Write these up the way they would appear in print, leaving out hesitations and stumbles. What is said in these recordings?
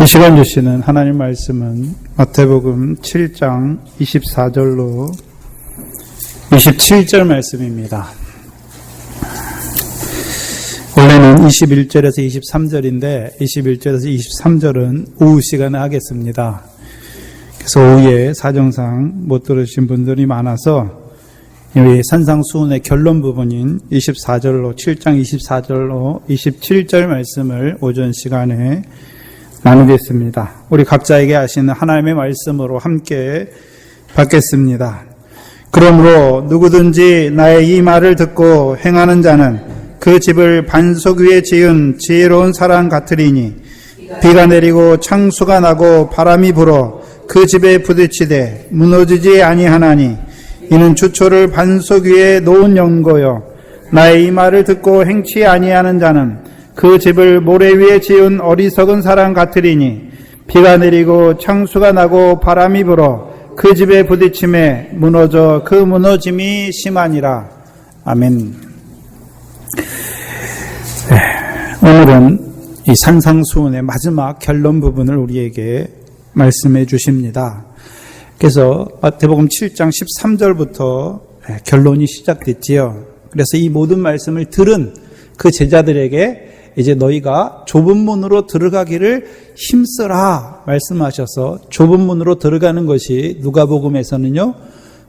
이 시간 주시는 하나님 말씀은 마태복음 7장 24절로 27절 말씀입니다. 원래는 21절에서 23절인데 21절에서 23절은 오후 시간에 하겠습니다. 그래서 오후에 사정상 못 들으신 분들이 많아서 이 산상수훈의 결론 부분인 24절로 7장 24절로 27절 말씀을 오전 시간에 나누겠습니다. 우리 각자에게 하시는 하나님의 말씀으로 함께 받겠습니다. 그러므로 누구든지 나의 이 말을 듣고 행하는 자는 그 집을 반석 위에 지은 지혜로운 사람 같으리니 비가 내리고 창수가 나고 바람이 불어 그 집에 부딪히되 무너지지 아니하나니 이는 주초를 반석 위에 놓은 연고요 나의 이 말을 듣고 행치 아니하는 자는 그 집을 모래 위에 지은 어리석은 사람 같으리니 비가 내리고 창수가 나고 바람이 불어 그 집에 부딪힘에 무너져 그 무너짐이 심하니라. 아멘. 오늘은 이 산상수훈의 마지막 결론 부분을 우리에게 말씀해 주십니다. 그래서 마태복음 7장 13절부터 결론이 시작됐지요. 그래서 이 모든 말씀을 들은 그 제자들에게 이제 너희가 좁은 문으로 들어가기를 힘쓰라 말씀하셔서 좁은 문으로 들어가는 것이 누가복음에서는요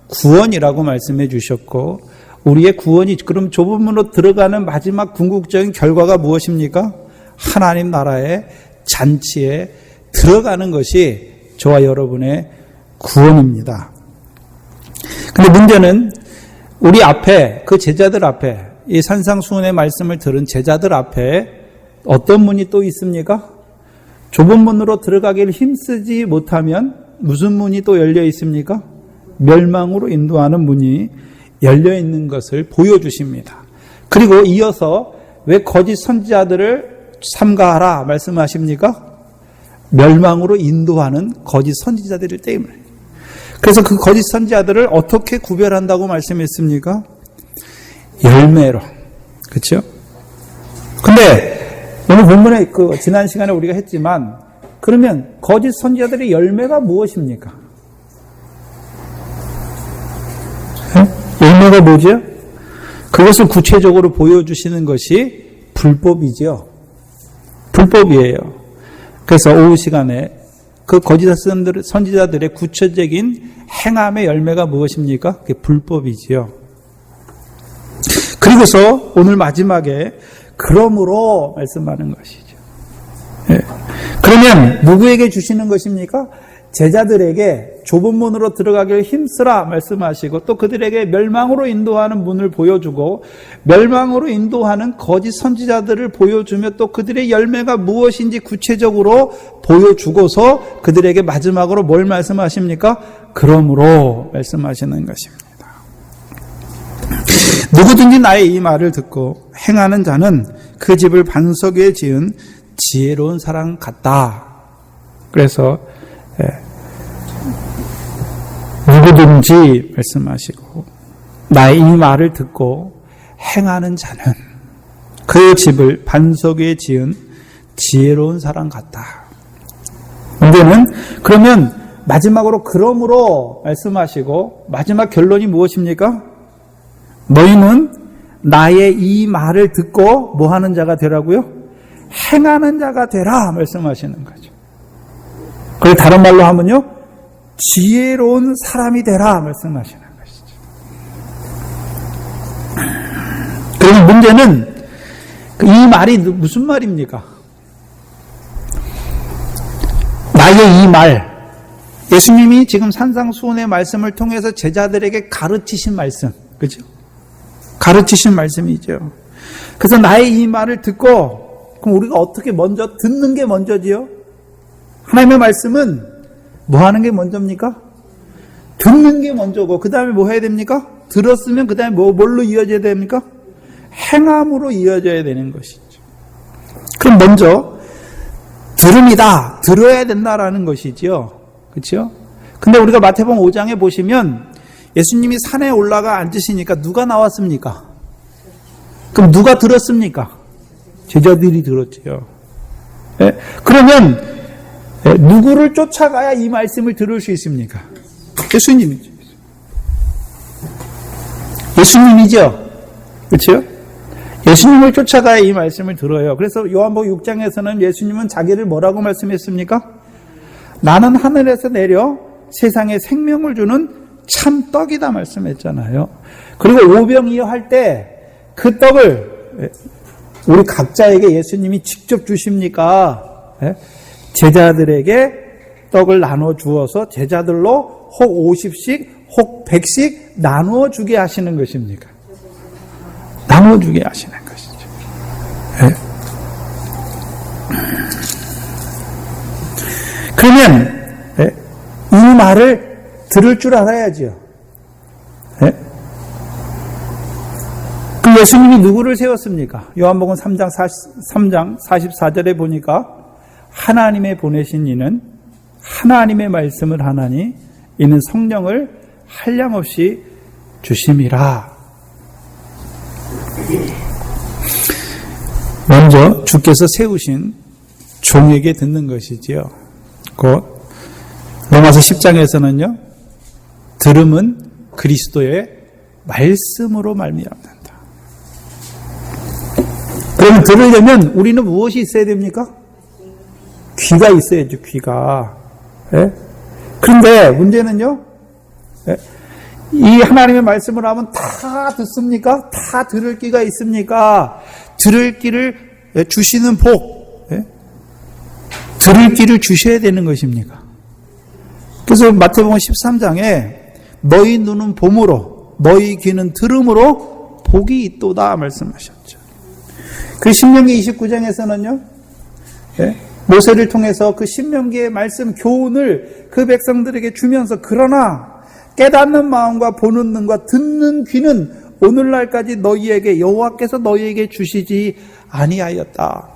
구원이라고 말씀해 주셨고, 우리의 구원이 그럼 좁은 문으로 들어가는 마지막 궁극적인 결과가 무엇입니까? 하나님 나라의 잔치에 들어가는 것이 저와 여러분의 구원입니다. 근데 문제는 우리 앞에, 그 제자들 앞에, 이 산상수훈의 말씀을 들은 제자들 앞에 어떤 문이 또 있습니까? 좁은 문으로 들어가기를 힘쓰지 못하면 무슨 문이 또 열려 있습니까? 멸망으로 인도하는 문이 열려 있는 것을 보여주십니다. 그리고 이어서 왜 거짓 선지자들을 삼가하라 말씀하십니까? 멸망으로 인도하는 거짓 선지자들 때문에. 그래서 그 거짓 선지자들을 어떻게 구별한다고 말씀했습니까? 열매로. 그렇죠? 근데 오늘 본문에 지난 시간에 우리가 했지만, 그러면 거짓 선지자들의 열매가 무엇입니까? 열매가 뭐죠? 그것을 구체적으로 보여주시는 것이 불법이죠. 불법이에요. 그래서 오후 시간에 그 거짓 선지자들의 구체적인 행함의 열매가 무엇입니까? 그게 불법이지요. 그리고서 오늘 마지막에 그러므로 말씀하는 것이죠. 예. 그러면 누구에게 주시는 것입니까? 제자들에게 좁은 문으로 들어가길 힘쓰라 말씀하시고, 또 그들에게 멸망으로 인도하는 문을 보여주고, 멸망으로 인도하는 거짓 선지자들을 보여주며, 또 그들의 열매가 무엇인지 구체적으로 보여주고서 그들에게 마지막으로 뭘 말씀하십니까? 그러므로 말씀하시는 것입니다. 누구든지 나의 이 말을 듣고 행하는 자는 그 집을 반석 위에 지은 지혜로운 사람 같다. 그래서 누구든지 말씀하시고 나의 이 말을 듣고 행하는 자는 그 집을 반석 위에 지은 지혜로운 사람 같다. 문제는 그러면 마지막으로 그러므로 말씀하시고 마지막 결론이 무엇입니까? 너희는 나의 이 말을 듣고 뭐 하는 자가 되라고요? 행하는 자가 되라 말씀하시는 거죠. 그리고 다른 말로 하면요, 지혜로운 사람이 되라 말씀하시는 것이죠. 그리고 문제는 이 말이 무슨 말입니까? 나의 이 말, 예수님이 지금 산상수훈의 말씀을 통해서 제자들에게 가르치신 말씀, 그렇죠? 가르치신 말씀이죠. 그래서 나의 이 말을 듣고, 그럼 우리가 어떻게 먼저 듣는 게 먼저지요? 하나님의 말씀은 뭐 하는 게 먼저입니까? 듣는 게 먼저고, 그 다음에 뭐 해야 됩니까? 들었으면 그 다음에 뭘로 이어져야 됩니까? 행함으로 이어져야 되는 것이죠. 그럼 먼저 들음이다, 들어야 된다라는 것이지요. 그렇죠? 근데 우리가 마태복음 5장에 보시면 예수님이 산에 올라가 앉으시니까 누가 나왔습니까? 그럼 누가 들었습니까? 제자들이 들었죠. 네? 그러면 누구를 쫓아가야 이 말씀을 들을 수 있습니까? 예수님이죠. 예수님이죠. 그렇죠? 예수님을 쫓아가야 이 말씀을 들어요. 그래서 요한복음 6장에서는 예수님은 자기를 뭐라고 말씀했습니까? 나는 하늘에서 내려 세상에 생명을 주는 참 떡이다 말씀했잖아요. 그리고 오병이어 할 때 그 떡을 우리 각자에게 예수님이 직접 주십니까? 제자들에게 떡을 나눠 주어서 제자들로 혹 50씩 혹 100씩 나누어 주게 하시는 것입니까? 나누어 주게 하시는 것이죠. 그러면 이 말을 들을 줄 알아야죠. 그 예수님이 누구를 세웠습니까? 요한복음 3장 44절에 보니까 하나님의 보내신 이는 하나님의 말씀을 하나니 이는 성령을 한량없이 주심이라. 먼저 주께서 세우신 종에게 듣는 것이지요. 곧 로마서 10장에서는요. 들음은 그리스도의 말씀으로 말미암는다. 그러면 들으려면 우리는 무엇이 있어야 됩니까? 귀가 있어야죠. 귀가. 그런데 문제는요. 이 하나님의 말씀을 하면 다 듣습니까? 다 들을 귀가 있습니까? 들을 귀를 주시는 복, 들을 귀를 주셔야 되는 것입니까? 그래서 마태복음 13장에 너희 눈은 봄으로 너희 귀는 들음으로 복이 있도다 말씀하셨죠. 그 신명기 29장에서는요. 모세를 통해서 그 신명기의 말씀 교훈을 그 백성들에게 주면서 그러나 깨닫는 마음과 보는 눈과 듣는 귀는 오늘날까지 너희에게 여호와께서 너희에게 주시지 아니하였다.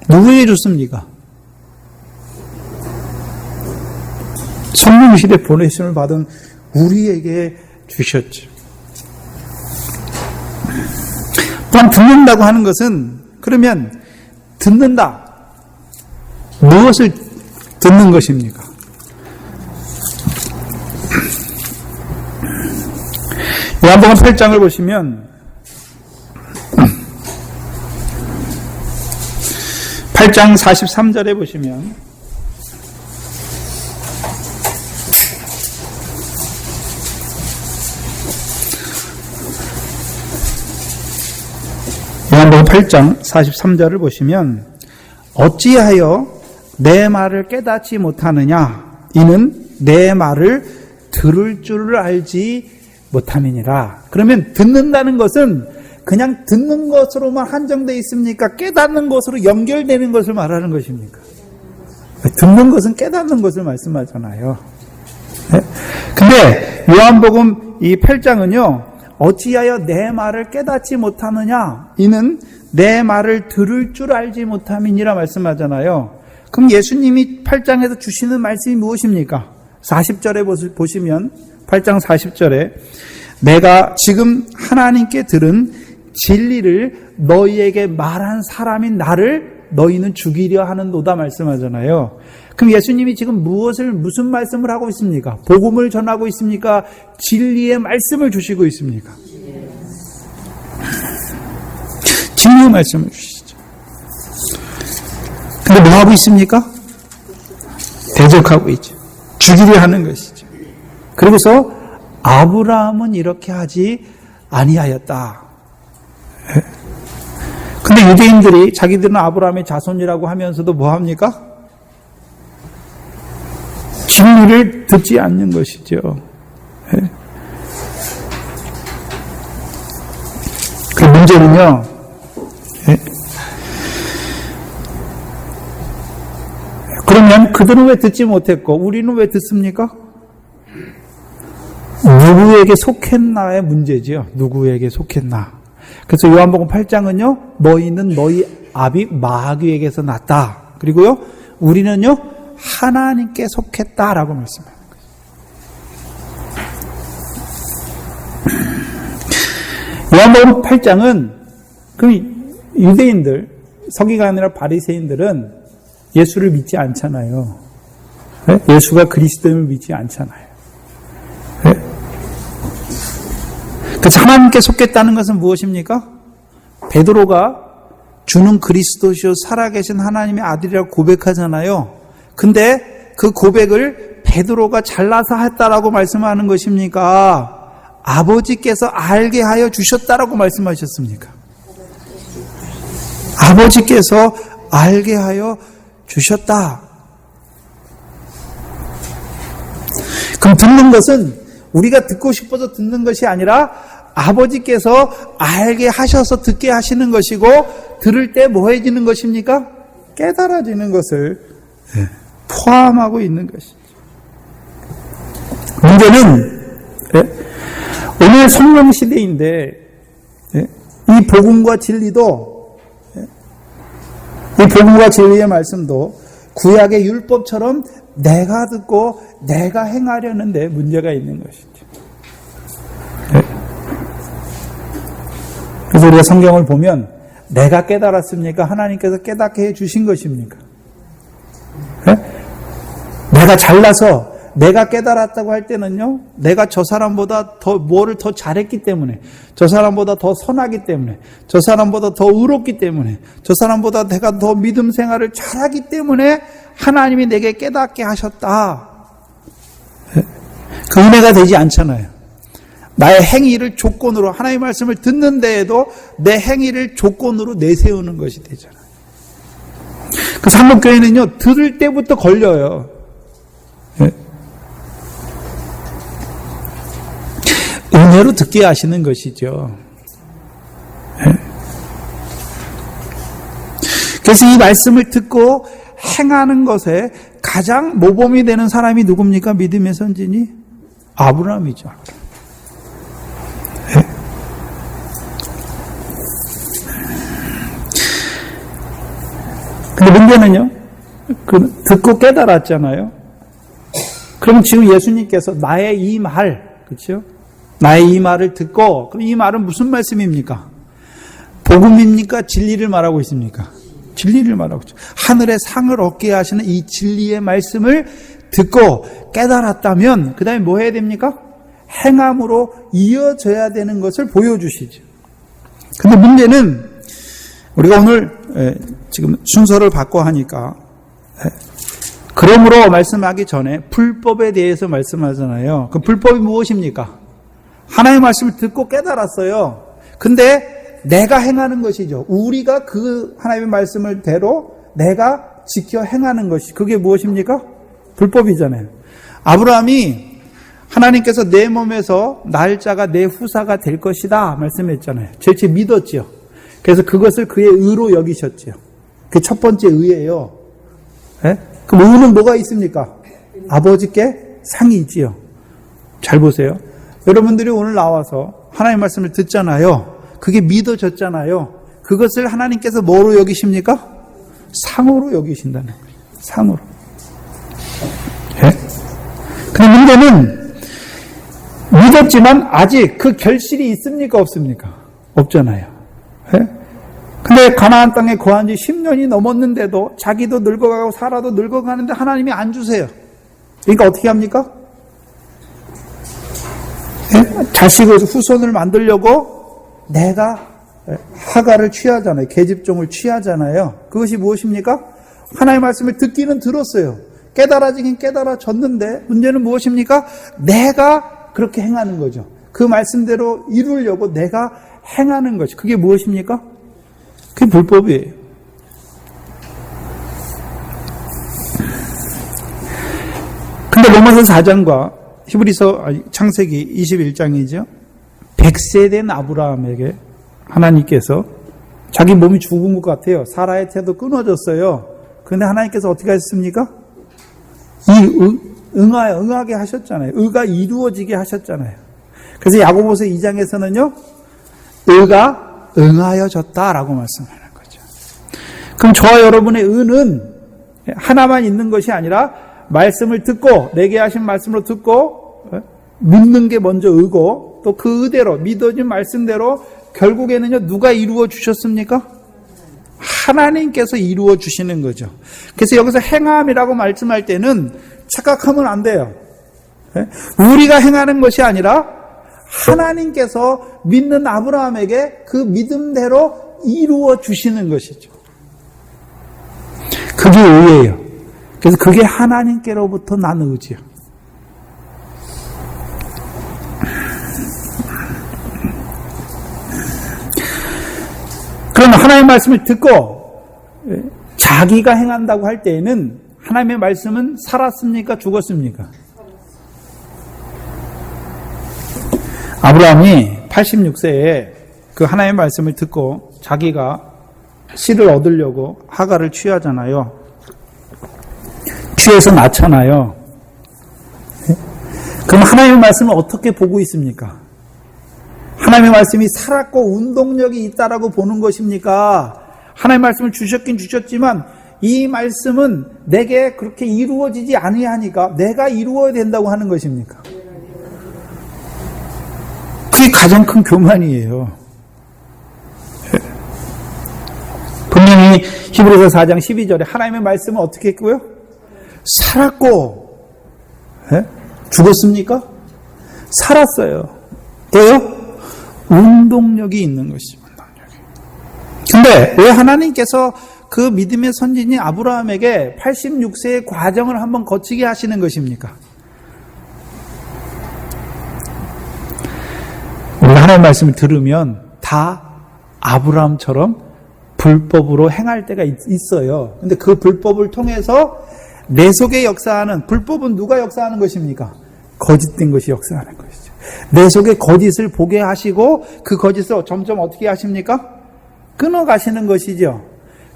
누구에게 줬습니까? 성령시대 보내심을 받은 우리에게 주셨죠. 또한 듣는다고 하는 것은 그러면 듣는다. 무엇을 듣는 것입니까? 요한복음 8장을 보시면 8장 43절에 보시면 요한복음 8장 43절을 보시면 어찌하여 내 말을 깨닫지 못하느냐 이는 내 말을 들을 줄을 알지 못함이니라. 그러면 듣는다는 것은 그냥 듣는 것으로만 한정되어 있습니까? 깨닫는 것으로 연결되는 것을 말하는 것입니까? 듣는 것은 깨닫는 것을 말씀하잖아요. 근데 요한복음 이 8장은요. 어찌하여 내 말을 깨닫지 못하느냐 이는 내 말을 들을 줄 알지 못함이니라 말씀하잖아요. 그럼 예수님이 8장에서 주시는 말씀이 무엇입니까? 40절에 보시면 8장 40절에 내가 지금 하나님께 들은 진리를 너희에게 말한 사람인 나를 너희는 죽이려 하는도다 말씀하잖아요. 그럼 예수님이 지금 무슨 말씀을 하고 있습니까? 복음을 전하고 있습니까? 진리의 말씀을 주시고 있습니까? 진리의 말씀을 주시죠. 근데 뭐 하고 있습니까? 대적하고 있죠. 죽이려 하는 것이죠. 그러고서 아브라함은 이렇게 하지 아니하였다. 근데 유대인들이 자기들은 아브라함의 자손이라고 하면서도 뭐 합니까? 진리를 듣지 않는 것이죠. 그 문제는요. 그러면 그들은 왜 듣지 못했고 우리는 왜 듣습니까? 누구에게 속했나의 문제지요. 누구에게 속했나. 그래서 요한복음 8장은요. 너희는 너희 아비 마귀에게서 났다. 그리고요. 우리는요. 하나님께 속했다라고 말씀하는 거예요. 요한복음 8장은 그럼 유대인들, 서기관이나 바리새인들은 예수를 믿지 않잖아요. 예수가 그리스도임을 믿지 않잖아요. 그래서 하나님께 속겠다는 것은 무엇입니까? 베드로가 주는 그리스도시요 살아계신 하나님의 아들이라고 고백하잖아요. 근데 그 고백을 베드로가 잘나서 했다라고 말씀하는 것입니까? 아버지께서 알게 하여 주셨다라고 말씀하셨습니까? 아버지께서 알게 하여 주셨다. 그럼 듣는 것은 우리가 듣고 싶어서 듣는 것이 아니라 아버지께서 알게 하셔서 듣게 하시는 것이고, 들을 때 뭐 해지는 것입니까? 깨달아지는 것을 포함하고 있는 것이죠. 문제는 오늘 성령 시대인데 이 복음과 진리도, 이 복음과 진리의 말씀도 구약의 율법처럼 내가 듣고 내가 행하려는데 문제가 있는 것이죠. 그래서 우리가 성경을 보면 내가 깨달았습니까? 하나님께서 깨닫게 해주신 것입니까? 내가 잘나서 내가 깨달았다고 할 때는요, 내가 저 사람보다 뭐를 더 잘했기 때문에, 저 사람보다 더 선하기 때문에, 저 사람보다 더 의롭기 때문에, 저 사람보다 내가 더 믿음 생활을 잘하기 때문에 하나님이 내게 깨닫게 하셨다. 그 은혜가 되지 않잖아요. 나의 행위를 조건으로, 하나님의 말씀을 듣는 데에도 내 행위를 조건으로 내세우는 것이 되잖아요. 그래서 한국교회는요, 들을 때부터 걸려요. 은혜로 듣게 하시는 것이죠. 그래서 이 말씀을 듣고 행하는 것에 가장 모범이 되는 사람이 누굽니까? 믿음의 선진이? 아브라함이죠. 근데 문제는요, 듣고 깨달았잖아요. 그럼 지금 예수님께서 나의 이 말, 그렇죠? 나의 이 말을 듣고, 그럼 이 말은 무슨 말씀입니까? 복음입니까? 진리를 말하고 있습니까? 진리를 말하고 있죠. 하늘의 상을 얻게 하시는 이 진리의 말씀을 듣고 깨달았다면 그 다음에 뭐 해야 됩니까? 행함으로 이어져야 되는 것을 보여주시죠. 근데 문제는 우리가 오늘 지금 순서를 바꿔 하니까, 그러므로 말씀하기 전에 불법에 대해서 말씀하잖아요. 그 불법이 무엇입니까? 하나님의 말씀을 듣고 깨달았어요. 근데 내가 행하는 것이죠. 우리가 그 하나님의 말씀을 대로 내가 지켜 행하는 것이, 그게 무엇입니까? 불법이잖아요. 아브라함이 하나님께서 내 몸에서 날짜가 내 후사가 될 것이다 말씀했잖아요. 절대 믿었죠. 그래서 그것을 그의 의로 여기셨죠. 그게 첫 번째 의예요. 그럼 의는 뭐가 있습니까? 아버지께 상이 있지요. 잘 보세요. 여러분들이 오늘 나와서 하나님의 말씀을 듣잖아요. 그게 믿어졌잖아요. 그것을 하나님께서 뭐로 여기십니까? 상으로 여기신다는 거예요. 상으로. 근데 문제는 믿었지만 아직 그 결실이 있습니까? 없습니까? 없잖아요. 근데 가나안 땅에 거한 지 10년이 넘었는데도 자기도 늙어가고 사라도 늙어가는데 하나님이 안 주세요. 그러니까 어떻게 합니까? 자식을 후손을 만들려고 내가 하가를 취하잖아요. 계집종을 취하잖아요. 그것이 무엇입니까? 하나님의 말씀을 듣기는 들었어요. 깨달아지긴 깨달아졌는데 문제는 무엇입니까? 내가 그렇게 행하는 거죠. 그 말씀대로 이루려고 내가 행하는 것이, 그게 무엇입니까? 그게 불법이에요. 근데 로마서 4장과 히브리서 창세기 21장이죠. 100세 된 아브라함에게 하나님께서, 자기 몸이 죽은 것 같아요. 사라의 태도 끊어졌어요. 그런데 하나님께서 어떻게 하셨습니까? 응하게 하셨잖아요. 의가 이루어지게 하셨잖아요. 그래서 야고보서 2장에서는요, 의가 응하여졌다라고 말씀하는 거죠. 그럼 저와 여러분의 의는 하나만 있는 것이 아니라 말씀을 듣고, 내게 하신 말씀으로 듣고 묻는 게 먼저 의고, 또 그 의대로 믿어진 말씀대로 결국에는요, 누가 이루어 주셨습니까? 하나님께서 이루어 주시는 거죠. 그래서 여기서 행함이라고 말씀할 때는 착각하면 안 돼요. 우리가 행하는 것이 아니라 하나님께서 믿는 아브라함에게 그 믿음대로 이루어 주시는 것이죠. 그게 의예요. 그래서 그게 하나님께로부터 난 의지요. 그럼 하나님의 말씀을 듣고 자기가 행한다고 할 때에는 하나님의 말씀은 살았습니까? 죽었습니까? 아브라함이 86세에 그 하나님의 말씀을 듣고 자기가 씨를 얻으려고 하가를 취하잖아요. 취해서 낳잖아요. 그럼 하나님의 말씀을 어떻게 보고 있습니까? 하나님의 말씀이 살았고 운동력이 있다라고 보는 것입니까? 하나님의 말씀을 주셨긴 주셨지만 이 말씀은 내게 그렇게 이루어지지 아니하니까 내가 이루어야 된다고 하는 것입니까? 그게 가장 큰 교만이에요. 분명히 히브리서 4장 12절에 하나님의 말씀은 어떻게 했고요? 살았고 죽었습니까? 살았어요. 또요? 운동력이 있는 것이 운동력이. 근데 왜 하나님께서 그 믿음의 선진이 아브라함에게 86세의 과정을 한번 거치게 하시는 것입니까? 우리가 하나님의 말씀을 들으면 다 아브라함처럼 불법으로 행할 때가 있어요. 근데 그 불법을 통해서 내 속에 역사하는, 불법은 누가 역사하는 것입니까? 거짓된 것이 역사하는 것이죠. 내 속에 거짓을 보게 하시고 그 거짓을 점점 어떻게 하십니까? 끊어가시는 것이죠.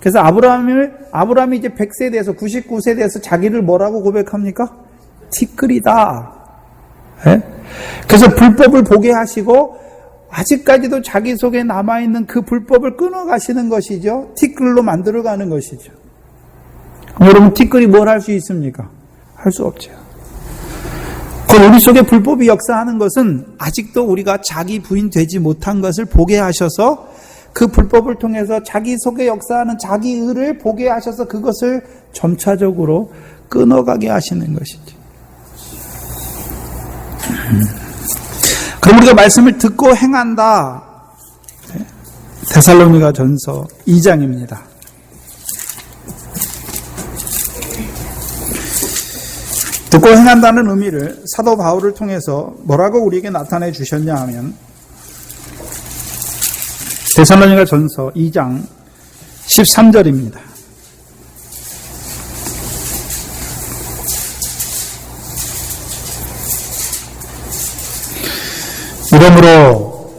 그래서 아브라함이 이제 100세 돼서 99세 돼서 자기를 뭐라고 고백합니까? 티끌이다. 그래서 불법을 보게 하시고 아직까지도 자기 속에 남아있는 그 불법을 끊어가시는 것이죠. 티끌로 만들어가는 것이죠. 여러분, 티끌이 뭘 할 수 있습니까? 할 수 없죠. 우리 속에 불법이 역사하는 것은 아직도 우리가 자기 부인 되지 못한 것을 보게 하셔서 그 불법을 통해서 자기 속에 역사하는 자기 의를 보게 하셔서 그것을 점차적으로 끊어가게 하시는 것이죠. 그럼 우리가 말씀을 듣고 행한다. 데살로니가 전서 2장입니다. 듣고 행한다는 의미를 사도 바울을 통해서 뭐라고 우리에게 나타내 주셨냐 하면 데살로니가 전서 2장 13절입니다. 이러므로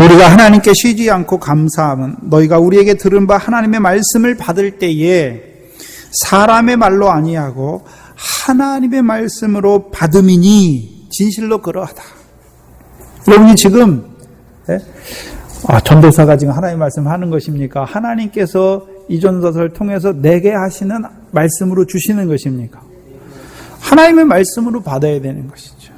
우리가 하나님께 쉬지 않고 감사함은 너희가 우리에게 들은 바 하나님의 말씀을 받을 때에 사람의 말로 아니하고 하나님의 말씀으로 받음이니 진실로 그러하다. 여러분이 지금 전도사가 지금 하나님의 말씀을 하는 것입니까? 하나님께서 이 전도사를 통해서 내게 하시는 말씀으로 주시는 것입니까? 하나님의 말씀으로 받아야 되는 것이죠.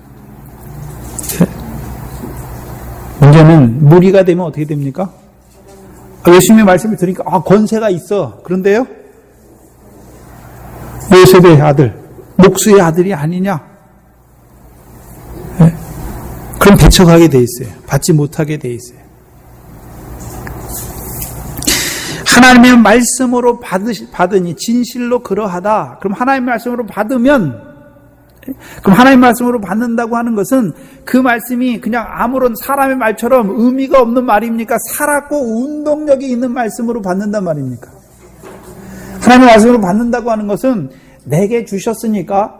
문제는 무리가 되면 어떻게 됩니까? 예수님의 말씀을 들으니까 권세가 있어. 그런데요, 요셉의 아들, 목수의 아들이 아니냐? 그럼 배척하게 돼 있어요. 받지 못하게 돼 있어요. 하나님의 말씀으로 받으니 진실로 그러하다. 그럼 하나님의 말씀으로 받으면, 그럼 하나님의 말씀으로 받는다고 하는 것은 그 말씀이 그냥 아무런 사람의 말처럼 의미가 없는 말입니까? 살았고 운동력이 있는 말씀으로 받는단 말입니까? 하나님의 말씀으로 받는다고 하는 것은 내게 주셨으니까,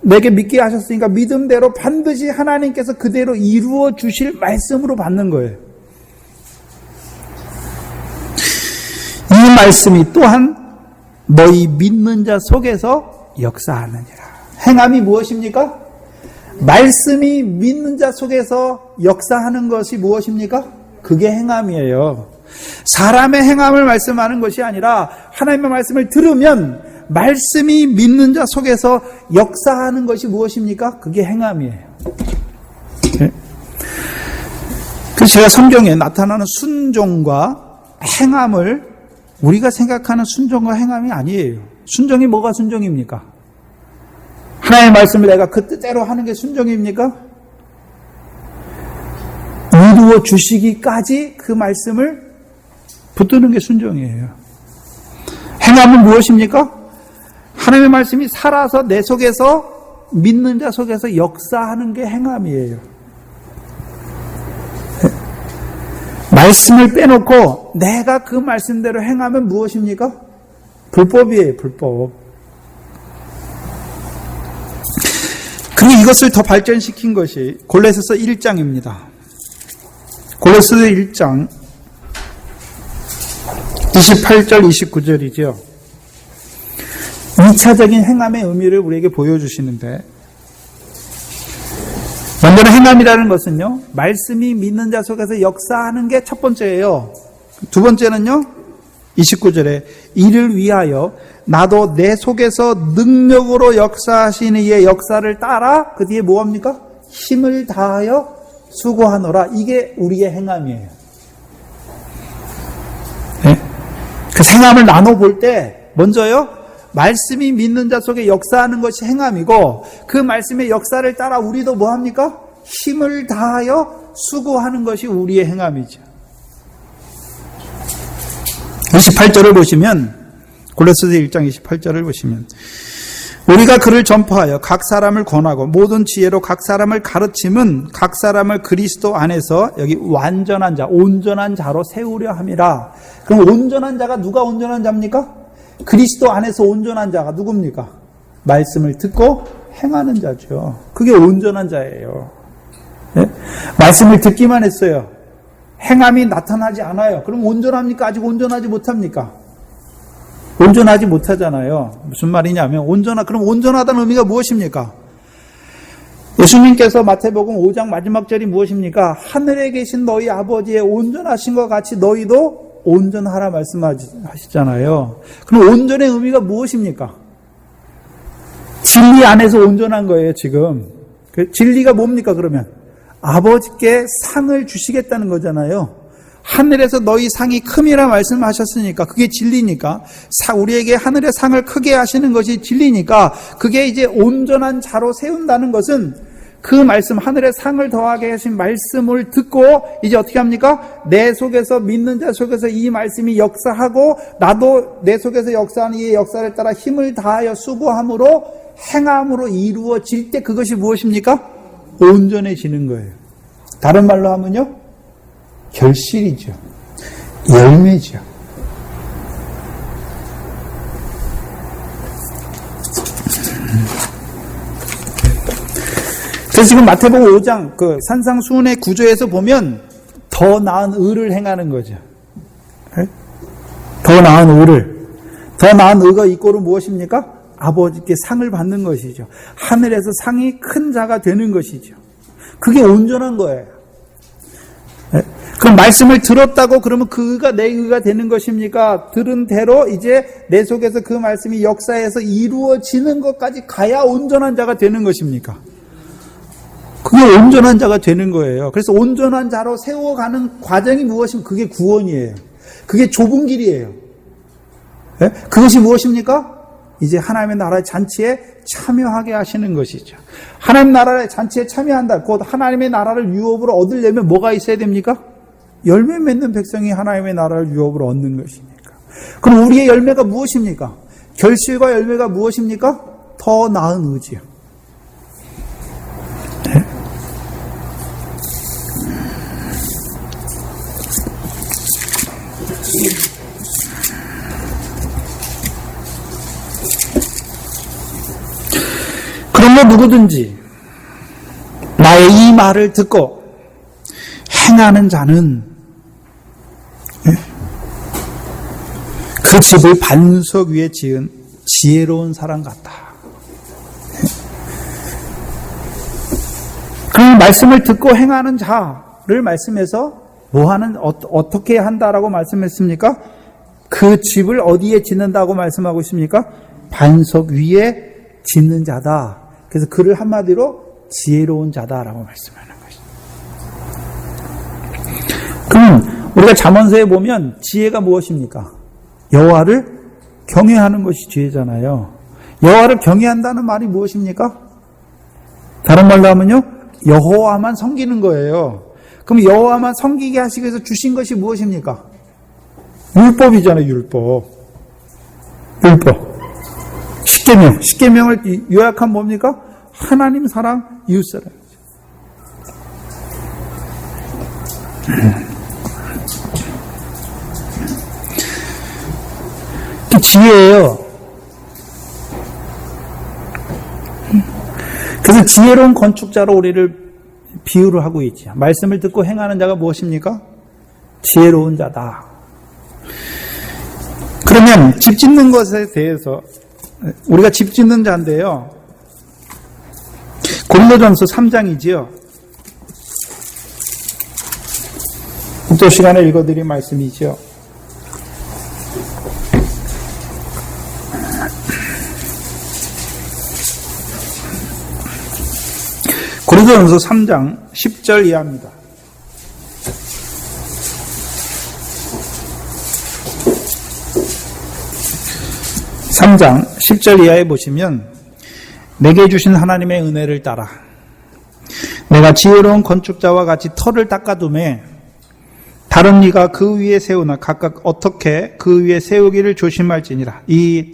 내게 믿게 하셨으니까 믿음대로 반드시 하나님께서 그대로 이루어 주실 말씀으로 받는 거예요. 이 말씀이 또한 너희 믿는 자 속에서 역사하느니라. 행함이 무엇입니까? 말씀이 믿는 자 속에서 역사하는 것이 무엇입니까? 그게 행함이에요. 사람의 행함을 말씀하는 것이 아니라 하나님의 말씀을 들으면 말씀이 믿는 자 속에서 역사하는 것이 무엇입니까? 그게 행함이에요. 그래서 제가 성경에 나타나는 순종과 행함을 우리가 생각하는 순종과 행함이 아니에요. 순종이 뭐가 순종입니까? 하나님의 말씀을 내가 그 뜻대로 하는 게 순종입니까? 이루어 주시기까지 그 말씀을 붙드는 게 순종이에요. 행함은 무엇입니까? 하나님의 말씀이 살아서 내 속에서, 믿는 자 속에서 역사하는 게 행함이에요. 말씀을 빼놓고 내가 그 말씀대로 행하면 무엇입니까? 불법이에요, 불법. 그리고 이것을 더 발전시킨 것이 골로새서 1장입니다. 골로새서 1장 28절 29절이죠. 2차적인 행함의 의미를 우리에게 보여주시는데, 먼저는 행함이라는 것은요, 말씀이 믿는 자 속에서 역사하는 게 첫 번째예요. 두 번째는요, 29절에 이를 위하여 나도 내 속에서 능력으로 역사하시는 이의 역사를 따라, 그 뒤에 뭐합니까? 힘을 다하여 수고하노라. 이게 우리의 행함이에요. 네? 그 행함을 나눠볼 때 먼저요, 말씀이 믿는 자 속에 역사하는 것이 행함이고, 그 말씀의 역사를 따라 우리도 뭐합니까? 힘을 다하여 수고하는 것이 우리의 행함이죠. 28절을 보시면, 골로새서 1장 28절을 보시면, 우리가 그를 전파하여 각 사람을 권하고 모든 지혜로 각 사람을 가르침은 각 사람을 그리스도 안에서, 여기 완전한 자, 온전한 자로 세우려 함이라. 그럼 온전한 자가 누가 온전한 자입니까? 그리스도 안에서 온전한 자가 누굽니까? 말씀을 듣고 행하는 자죠. 그게 온전한 자예요. 네? 말씀을 듣기만 했어요. 행함이 나타나지 않아요. 그럼 온전합니까? 아직 온전하지 못합니까? 온전하지 못하잖아요. 무슨 말이냐면, 그럼 온전하다는 의미가 무엇입니까? 예수님께서 마태복음 5장 마지막 절이 무엇입니까? 하늘에 계신 너희 아버지의 온전하신 것 같이 너희도 온전하라 말씀하시잖아요. 그럼 온전의 의미가 무엇입니까? 진리 안에서 온전한 거예요, 지금. 그 진리가 뭡니까, 그러면? 아버지께 상을 주시겠다는 거잖아요. 하늘에서 너희 상이 큼이라 말씀하셨으니까, 그게 진리니까, 우리에게 하늘의 상을 크게 하시는 것이 진리니까, 그게 이제 온전한 자로 세운다는 것은 그 말씀, 하늘의 상을 더하게 하신 말씀을 듣고 이제 어떻게 합니까? 내 속에서, 믿는 자 속에서 이 말씀이 역사하고 나도 내 속에서 역사하는 이 역사를 따라 힘을 다하여 수고함으로 행함으로 이루어질 때 그것이 무엇입니까? 온전해지는 거예요. 다른 말로 하면요, 결실이죠. 열매죠. 그래서 지금 마태복음 5장 그 산상수훈의 구조에서 보면 더 나은 의를 행하는 거죠. 더 나은 의를. 더 나은 의가 이꼴은 무엇입니까? 아버지께 상을 받는 것이죠. 하늘에서 상이 큰 자가 되는 것이죠. 그게 온전한 거예요. 그럼 말씀을 들었다고 그러면 그 의가 내 의가 되는 것입니까? 들은 대로 이제 내 속에서 그 말씀이 역사해서 이루어지는 것까지 가야 온전한 자가 되는 것입니까? 그게 온전한 자가 되는 거예요. 그래서 온전한 자로 세워가는 과정이 무엇입니까? 그게 구원이에요. 그게 좁은 길이에요. 네? 그것이 무엇입니까? 이제 하나님의 나라의 잔치에 참여하게 하시는 것이죠. 하나님 나라의 잔치에 참여한다. 곧 하나님의 나라를 유업으로 얻으려면 뭐가 있어야 됩니까? 열매 맺는 백성이 하나님의 나라를 유업으로 얻는 것이니까. 그럼 우리의 열매가 무엇입니까? 결실과 열매가 무엇입니까? 더 나은 의지요. 네? 그러므로 누구든지 나의 이 말을 듣고 행하는 자는 그 집을 반석 위에 지은 지혜로운 사람 같다. 그 말씀을 듣고 행하는 자를 말씀해서 어떻게 한다라고 말씀했습니까? 그 집을 어디에 짓는다고 말씀하고 있습니까? 반석 위에 짓는 자다. 그래서 그를 한마디로 지혜로운 자다라고 말씀하는 것입니다. 그럼 우리가 잠언서에 보면 지혜가 무엇입니까? 여호와를 경외하는 것이 지혜잖아요. 여호와를 경외한다는 말이 무엇입니까? 다른 말로 하면요, 여호와만 섬기는 거예요. 그럼 여호와만 섬기게 하시기 위해서 주신 것이 무엇입니까? 율법이잖아요, 율법. 십계명을 요약하면 뭡니까? 하나님 사랑, 이웃 사랑. 지혜예요. 그래서 지혜로운 건축자로 우리를 비유를 하고 있죠. 말씀을 듣고 행하는 자가 무엇입니까? 지혜로운 자다. 그러면 집 짓는 것에 대해서, 우리가 집 짓는 자인데요, 고린도전서 3장이지요. 또 시간에 읽어드린 말씀이죠. 고린도전서 3장 10절 이하입니다. (3장 10절) 이하에 보시면, 내게 주신 하나님의 은혜를 따라 내가 지혜로운 건축자와 같이 터를 닦아두매 다른 이가 그 위에 세우나 각각 어떻게 그 위에 세우기를 조심할지니라. 이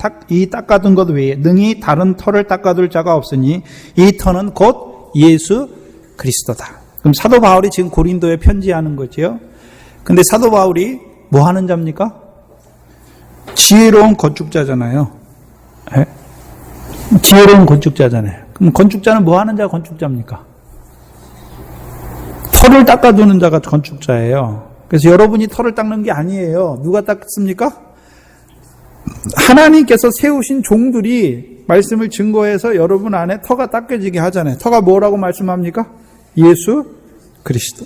닦아둔 것 외에 능히 다른 터를 닦아둘 자가 없으니 이 터는 곧 예수 그리스도다. 그럼 사도 바울이 지금 고린도에 편지하는 거죠. 근데 사도 바울이 뭐 하는 자입니까? 지혜로운 건축자잖아요. 네? 지혜로운 건축자잖아요. 그럼 건축자는 뭐 하는 자가 건축자입니까? 터를 닦아두는 자가 건축자예요. 그래서 여러분이 터를 닦는 게 아니에요. 누가 닦습니까? 하나님께서 세우신 종들이 말씀을 증거해서 여러분 안에 터가 닦여지게 하잖아요. 터가 뭐라고 말씀합니까? 예수 그리스도.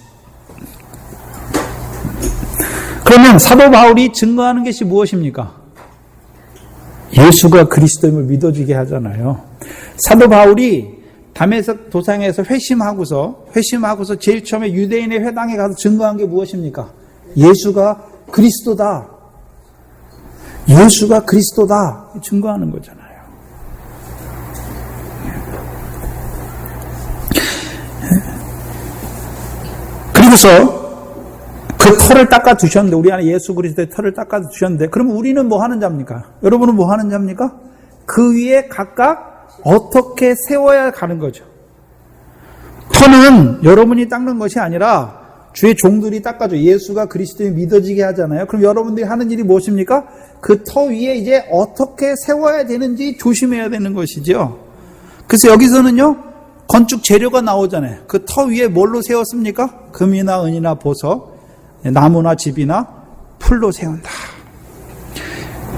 그러면 사도 바울이 증거하는 것이 무엇입니까? 예수가 그리스도임을 믿어지게 하잖아요. 사도 바울이 다메섹 도상에서 회심하고서 제일 처음에 유대인의 회당에 가서 증거한 게 무엇입니까? 예수가 그리스도다. 예수가 그리스도다. 증거하는 거잖아요. 그리고서 그 털을 닦아 두셨는데, 우리 안에 예수 그리스도의 털을 닦아 두셨는데, 그러면 우리는 뭐 하는 자입니까? 여러분은 뭐 하는 자입니까? 그 위에 각각 어떻게 세워야 가는 거죠. 터는 여러분이 닦는 것이 아니라 주의 종들이 닦아줘. 예수가 그리스도에 믿어지게 하잖아요. 그럼 여러분들이 하는 일이 무엇입니까? 그 터 위에 이제 어떻게 세워야 되는지 조심해야 되는 것이죠. 그래서 여기서는요, 건축 재료가 나오잖아요. 그 터 위에 뭘로 세웠습니까? 금이나 은이나 보석, 나무나 집이나 풀로 세운다.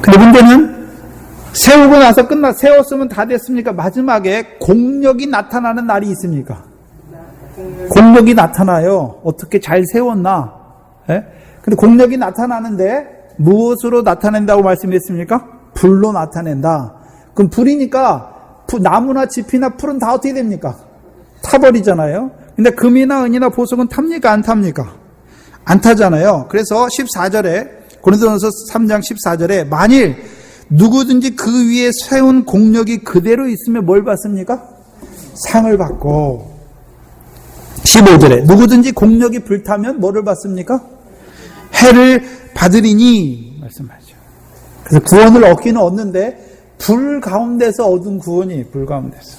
근데 문제는 세우고 나서 세웠으면 다 됐습니까? 마지막에 공력이 나타나는 날이 있습니까? 공력이 나타나요. 어떻게 잘 세웠나? 예? 근데 공력이 나타나는데 무엇으로 나타낸다고 말씀했습니까? 불로 나타낸다. 그럼 불이니까 나무나 집이나 풀은 다 어떻게 됩니까? 타버리잖아요. 근데 금이나 은이나 보석은 탑니까? 안 탑니까? 안 타잖아요. 그래서 14절에, 고린도전서 3장 14절에 만일 누구든지 그 위에 세운 공력이 그대로 있으면 뭘 받습니까? 상을 받고. 15절에 누구든지 공력이 불타면 뭐를 받습니까? 해를 받으리니 말씀하죠. 그래서 구원을 얻기는 얻는데 불 가운데서 얻은 구원이 불 가운데서.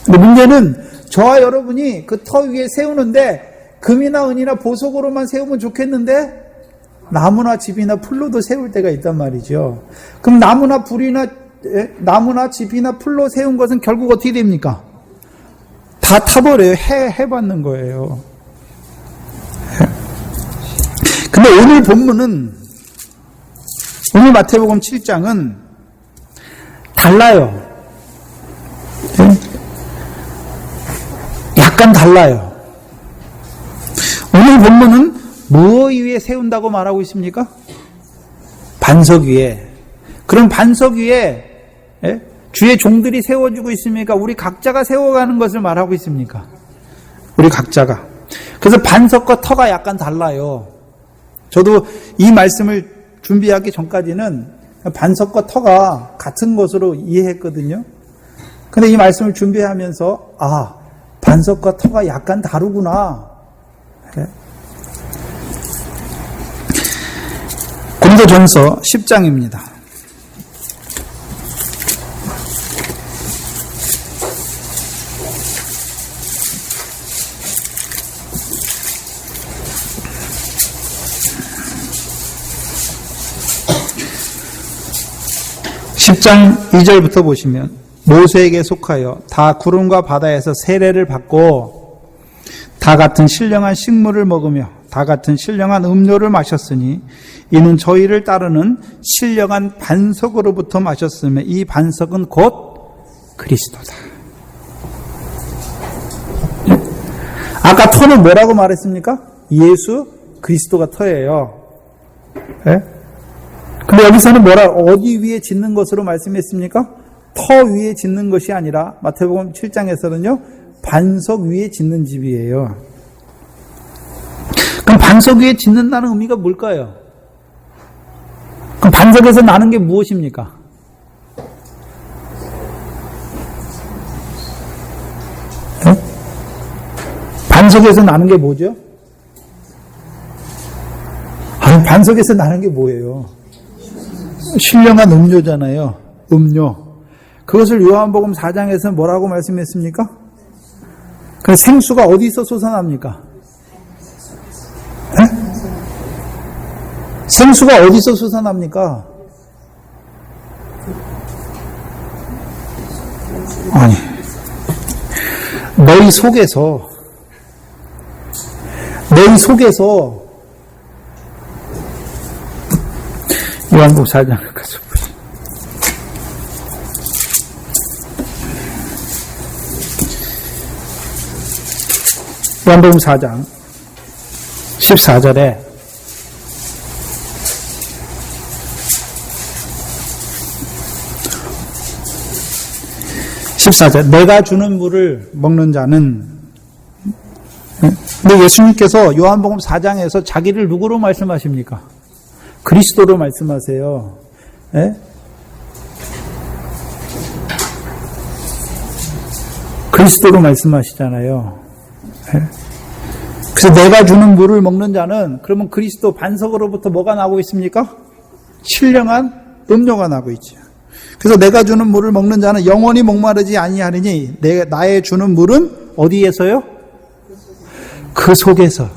근데 문제는 저와 여러분이 그 터 위에 세우는데 금이나 은이나 보석으로만 세우면 좋겠는데 나무나 집이나 풀로도 세울 때가 있단 말이죠. 그럼 나무나 집이나 풀로 세운 것은 결국 어떻게 됩니까? 다 타버려요. 해 받는 거예요. 근데 오늘 본문은, 오늘 마태복음 7장은 달라요. 약간 달라요. 오늘 본문은 무엇 위에 세운다고 말하고 있습니까? 반석 위에. 그럼 반석 위에 주의 종들이 세워주고 있습니까? 우리 각자가 세워가는 것을 말하고 있습니까? 우리 각자가. 그래서 반석과 터가 약간 달라요. 저도 이 말씀을 준비하기 전까지는 반석과 터가 같은 것으로 이해했거든요. 근데 이 말씀을 준비하면서 반석과 터가 약간 다르구나. 그래? 고린도전서 10장입니다. (10장) 2절부터 보시면 모세에게 속하여 다 구름과 바다에서 세례를 받고 다 같은 신령한 식물을 먹으며 다 같은 신령한 음료를 마셨으니 이는 저희를 따르는 신령한 반석으로부터 마셨으며 이 반석은 곧 그리스도다. 아까 터는 뭐라고 말했습니까? 예수 그리스도가 터예요. 네? 근데 여기서는 어디 위에 짓는 것으로 말씀했습니까? 터 위에 짓는 것이 아니라 마태복음 7장에서는요 반석 위에 짓는 집이에요. 그럼 반석 위에 짓는다는 의미가 뭘까요? 그럼 반석에서 나는 게 무엇입니까? 네? 반석에서 나는 게 뭐죠? 반석에서 나는 게 뭐예요? 신령한 음료잖아요. 음료. 그것을 요한복음 4장에서 뭐라고 말씀했습니까? 그 생수가 어디서 솟아납니까? 네? 생수가 어디서 솟아납니까? 아니, 너희 속에서 요한복음 4장 가서 보시죠. 요한복음 4장 14절에 내가 주는 물을 먹는 자는, 근데 예수님께서 요한복음 4장에서 자기를 누구로 말씀하십니까? 그리스도로 말씀하세요. 네? 그리스도로 말씀하시잖아요. 네? 그래서 내가 주는 물을 먹는 자는, 그러면 그리스도 반석으로부터 뭐가 나오고 있습니까? 신령한 음료가 나오고 있죠. 그래서 내가 주는 물을 먹는 자는 영원히 목마르지 아니하리니 나의 주는 물은 어디에서요? 그 속에서.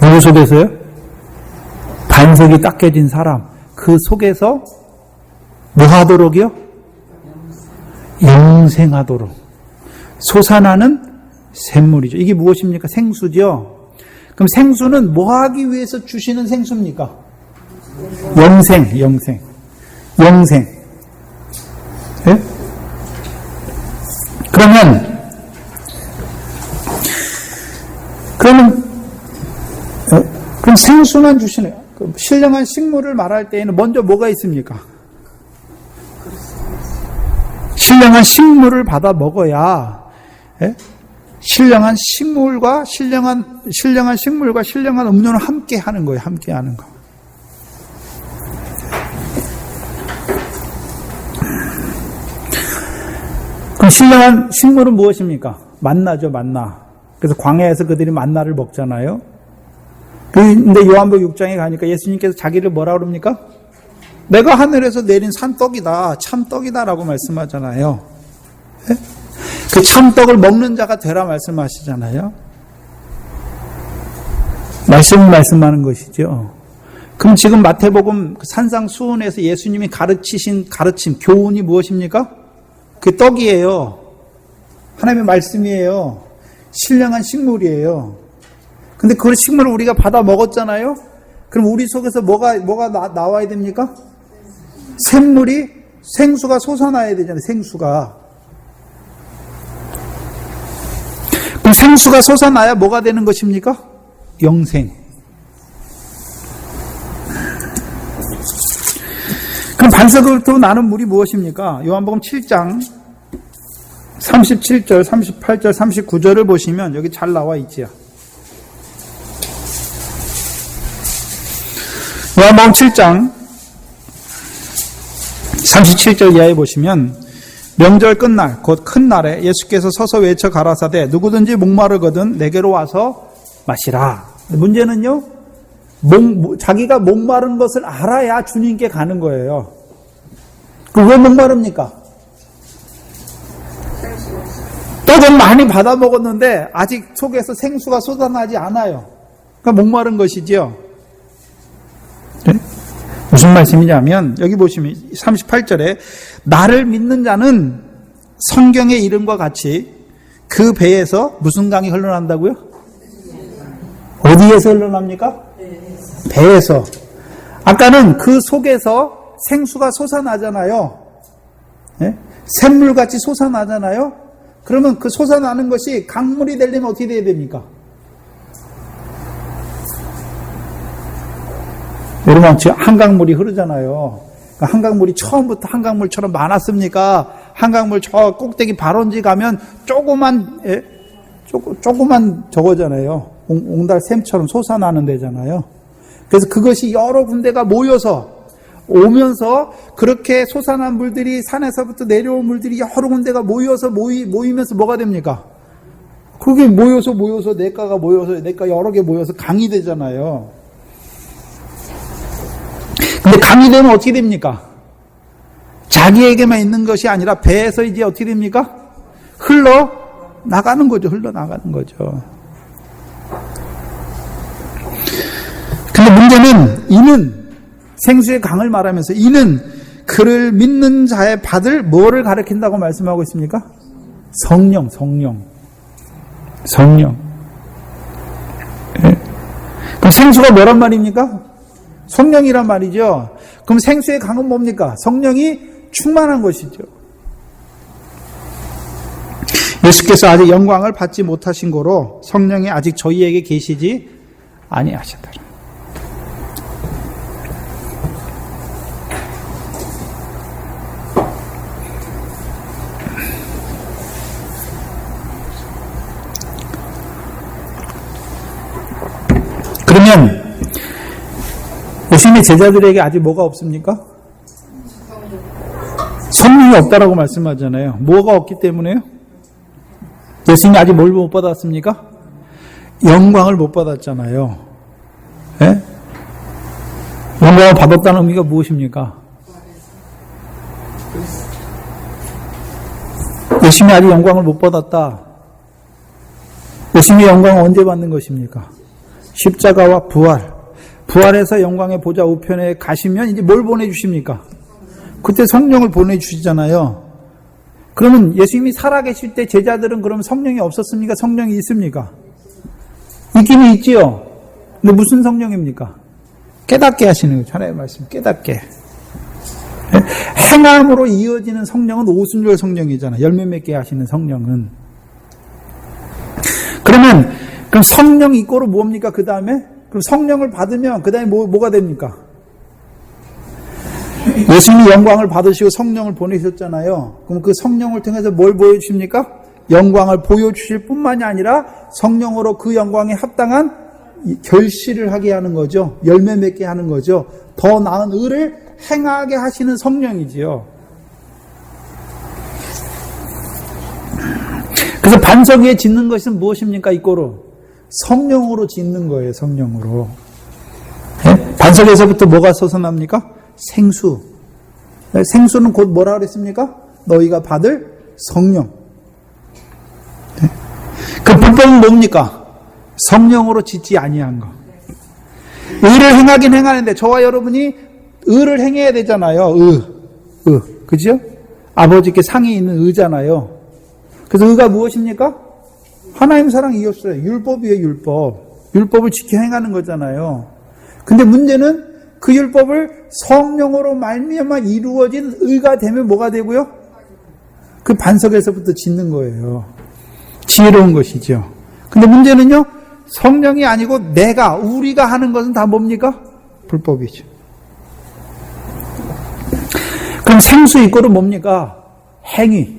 누구 속에서요? 반석이 딱 깨진 사람. 그 속에서 뭐 하도록이요? 영생하도록. 솟아나는 샘물이죠. 이게 무엇입니까? 생수죠. 그럼 생수는 뭐 하기 위해서 주시는 생수입니까? 영생. 네? 그럼 생수만 주시네요. 신령한 식물을 말할 때에는 먼저 뭐가 있습니까? 신령한 식물을 받아 먹어야, 예? 신령한 식물과 신령한 음료는 함께 하는 거예요. 함께 하는 거. 그럼 신령한 식물은 무엇입니까? 만나죠, 만나. 그래서 광야에서 그들이 만나를 먹잖아요. 근데 요한복음 6장에 가니까 예수님께서 자기를 뭐라 그럽니까? 내가 하늘에서 내린 산떡이다, 참떡이다라고 말씀하잖아요. 네? 그 참떡을 먹는 자가 되라 말씀하시잖아요. 말씀을 말씀하는 것이죠. 그럼 지금 마태복음 산상수훈에서 예수님이 가르치신 가르침, 교훈이 무엇입니까? 그 떡이에요. 하나님의 말씀이에요. 신령한 식물이에요. 근데 그 식물을 우리가 받아 먹었잖아요. 그럼 우리 속에서 뭐가 나와야 됩니까? 샘물이, 생수가 솟아나야 되잖아요. 생수가. 그럼 생수가 솟아나야 뭐가 되는 것입니까? 영생. 그럼 반석으로부터 나는 물이 무엇입니까? 요한복음 7장 37절, 38절, 39절을 보시면 여기 잘 나와 있지요. 요한복음 7장 37절 이하에 보시면 명절 끝날 곧 큰 날에 예수께서 서서 외쳐 가라사대 누구든지 목마르거든 내게로 와서 마시라. 문제는요, 자기가 목마른 것을 알아야 주님께 가는 거예요. 왜 목마릅니까? 떡은 많이 받아 먹었는데 아직 속에서 생수가 쏟아나지 않아요. 그러니까 목마른 것이죠. 네? 무슨 말씀이냐면 여기 보시면 38절에 나를 믿는 자는 성경의 이름과 같이 그 배에서 무슨 강이 흘러난다고요? 어디에서 흘러납니까? 배에서. 아까는 그 속에서 생수가 솟아나잖아요. 네? 샘물같이 솟아나잖아요. 그러면 그 솟아나는 것이 강물이 되려면 어떻게 돼야 됩니까? 여러분, 지금 한강물이 흐르잖아요. 그러니까 한강물이 처음부터 한강물처럼 많았습니까? 한강물 저 꼭대기 발원지 가면 조그만 저거잖아요. 옹달 샘처럼 솟아나는 데잖아요. 그래서 그것이 여러 군데가 모여서 오면서 그렇게 솟아난 물들이 산에서부터 내려온 물들이 여러 군데가 모여서 모이면서 뭐가 됩니까? 그게 모여서 내과가 여러 개 모여서 강이 되잖아요. 근데 강이 되면 어떻게 됩니까? 자기에게만 있는 것이 아니라 배에서 이제 어떻게 됩니까? 흘러나가는 거죠. 근데 문제는 이는 생수의 강을 말하면서 이는 그를 믿는 자의 받을 뭐를 가리킨다고 말씀하고 있습니까? 성령. 네. 그럼 생수가 뭐란 말입니까? 성령이란 말이죠. 그럼 생수의 강은 뭡니까? 성령이 충만한 것이죠. 예수께서 아직 영광을 받지 못하신 거로 성령이 아직 저희에게 계시지 아니하셨더라. 그러면 예수님의 제자들에게 아직 뭐가 없습니까? 성령이 없다라고 말씀하잖아요. 뭐가 없기 때문에요? 예수님이 아직 뭘 못 받았습니까? 영광을 못 받았잖아요. 네? 영광을 받았다는 의미가 무엇입니까? 예수님이 아직 영광을 못 받았다. 예수님의 영광은 언제 받는 것입니까? 십자가와 부활해서 영광의 보좌 우편에 가시면 이제 뭘 보내주십니까? 그때 성령을 보내주시잖아요. 그러면 예수님이 살아계실 때 제자들은 그럼 성령이 없었습니까? 성령이 있습니까? 있기는 있지요. 근데 무슨 성령입니까? 깨닫게 하시는 거죠. 하나님의 말씀 깨닫게. 행함으로 이어지는 성령은 오순절 성령이잖아요. 열매 맺게 하시는 성령은. 그럼 성령 이꼬로 뭡니까? 그 다음에? 그럼 성령을 받으면 그 다음에 뭐가 됩니까? 예수님이 영광을 받으시고 성령을 보내셨잖아요. 그럼 그 성령을 통해서 뭘 보여주십니까? 영광을 보여주실 뿐만이 아니라 성령으로 그 영광에 합당한 결실을 하게 하는 거죠. 열매 맺게 하는 거죠. 더 나은 의를 행하게 하시는 성령이지요. 그래서 반석 위에 짓는 것은 무엇입니까? 이꼬로 성령으로 짓는 거예요. 성령으로. 네? 반석에서부터 뭐가 솟아납니까? 생수. 네? 생수는 곧 뭐라 그랬습니까? 너희가 받을 성령. 네? 그 불법은 뭡니까? 성령으로 짓지 아니한 거. 의를 행하긴 행하는데 저와 여러분이 의를 행해야 되잖아요. 그죠? 아버지께 상이 있는 의잖아요. 그래서 의가 무엇입니까? 하나님 사랑 이었어요. 율법이에요, 율법. 율법을 지켜 행하는 거잖아요. 근데 문제는 그 율법을 성령으로 말미암아 이루어진 의가 되면 뭐가 되고요? 그 반석에서부터 짓는 거예요. 지혜로운 것이죠. 근데 문제는요, 성령이 아니고 우리가 하는 것은 다 뭡니까? 불법이죠. 그럼 생수 이꼬는 뭡니까? 행위예요,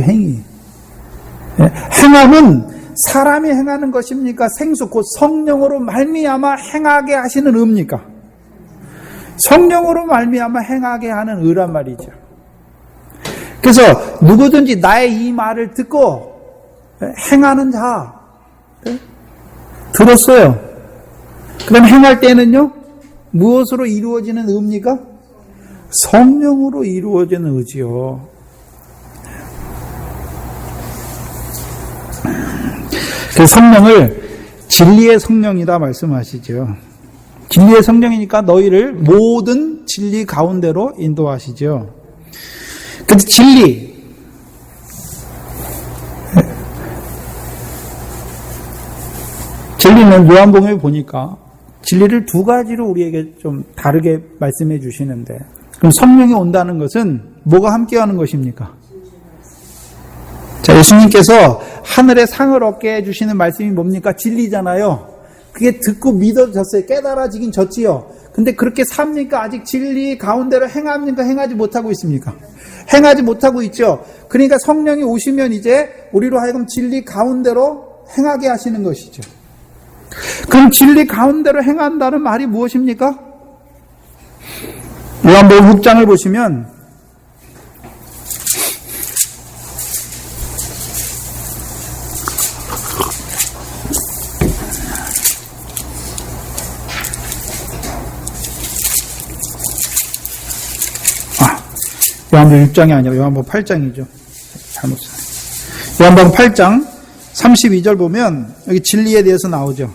행위. 행함은 사람이 행하는 것입니까? 생수 곧 성령으로 말미암아 행하게 하시는 의입니까? 성령으로 말미암아 행하게 하는 의란 말이죠. 그래서 누구든지 나의 이 말을 듣고 행하는 자, 들었어요. 그럼 행할 때는요, 무엇으로 이루어지는 의입니까? 성령으로 이루어지는 의지요. 그 성령을 진리의 성령이다 말씀하시죠. 진리의 성령이니까 너희를 모든 진리 가운데로 인도하시죠. 근데 진리는 요한복음에 보니까 진리를 두 가지로 우리에게 좀 다르게 말씀해 주시는데, 그럼 성령이 온다는 것은 뭐가 함께하는 것입니까? 자, 예수님께서 하늘의 상을 얻게 해주시는 말씀이 뭡니까? 진리잖아요. 그게 듣고 믿어졌어요. 깨달아지긴 졌지요. 근데 그렇게 삽니까? 아직 진리 가운데로 행합니까? 행하지 못하고 있습니까? 행하지 못하고 있죠. 그러니까 성령이 오시면 이제 우리로 하여금 진리 가운데로 행하게 하시는 것이죠. 그럼 진리 가운데로 행한다는 말이 무엇입니까? 요한복음 6장을 보시면 요한복음 6장이 아니라 요한복음 8장이죠. 잘못 썼어요. 요한복음 8장 32절 보면 여기 진리에 대해서 나오죠.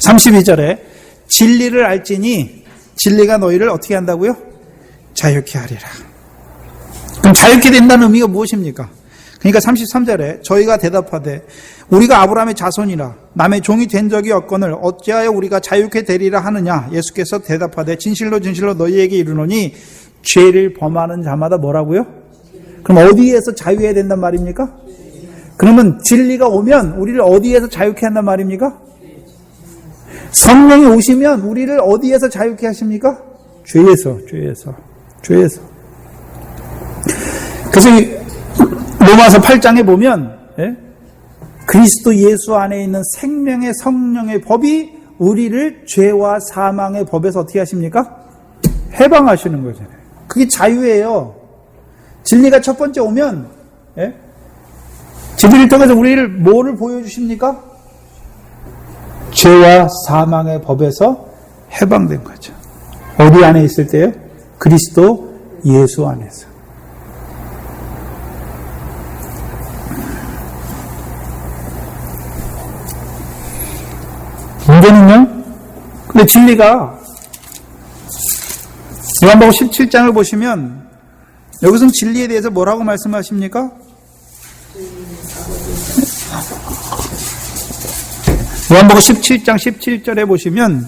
32절에 진리를 알지니 진리가 너희를 어떻게 한다고요? 자유케 하리라. 그럼 자유케 된다는 의미가 무엇입니까? 그러니까 33절에 저희가 대답하되 우리가 아브라함의 자손이라 남의 종이 된 적이 없거늘 어찌하여 우리가 자유케 되리라 하느냐. 예수께서 대답하되 진실로 진실로 너희에게 이르노니 죄를 범하는 자마다 뭐라고요? 그럼 어디에서 자유해야 된단 말입니까? 그러면 진리가 오면 우리를 어디에서 자유케 한단 말입니까? 성령이 오시면 우리를 어디에서 자유케 하십니까? 죄에서. 그래서 로마서 8장에 보면 그리스도 예수 안에 있는 생명의 성령의 법이 우리를 죄와 사망의 법에서 어떻게 하십니까? 해방하시는 거잖아요. 그게 자유예요. 진리가 첫 번째 오면 진리를 통해서 우리를 뭐를 보여주십니까? 죄와 사망의 법에서 해방된 거죠. 어디 안에 있을 때요? 그리스도 예수 안에서. 문제는요? 근데 진리가 요한복음 17장을 보시면 여기서는 진리에 대해서 뭐라고 말씀하십니까? 요한복음 17장 17절에 보시면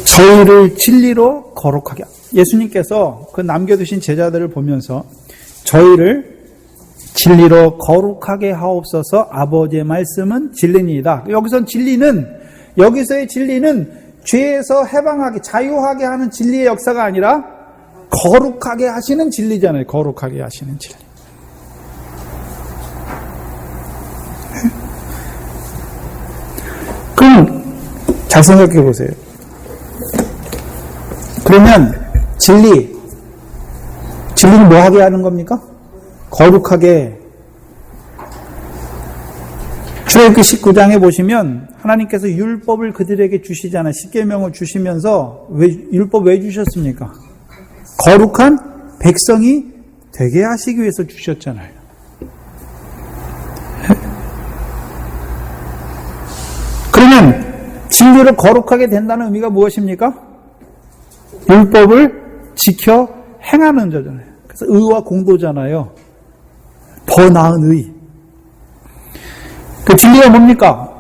저희를 진리로 거룩하게, 예수님께서 그 남겨두신 제자들을 보면서 저희를 진리로 거룩하게 하옵소서. 아버지의 말씀은 진리니이다. 여기서 진리는, 여기서의 진리는 죄에서 해방하게, 자유하게 하는 진리의 역사가 아니라 거룩하게 하시는 진리잖아요. 거룩하게 하시는 진리. 그럼 잘 생각해 보세요. 그러면 진리는 뭐 하게 하는 겁니까? 거룩하게. 출애굽기 19장에 보시면 하나님께서 율법을 그들에게 주시잖아요. 십계명을 주시면서 율법 왜 주셨습니까? 거룩한 백성이 되게 하시기 위해서 주셨잖아요. 그러면 진리로 거룩하게 된다는 의미가 무엇입니까? 율법을 지켜 행하는 자잖아요. 그래서 의와 공도잖아요. 더 나은 의. 그 진리가 뭡니까?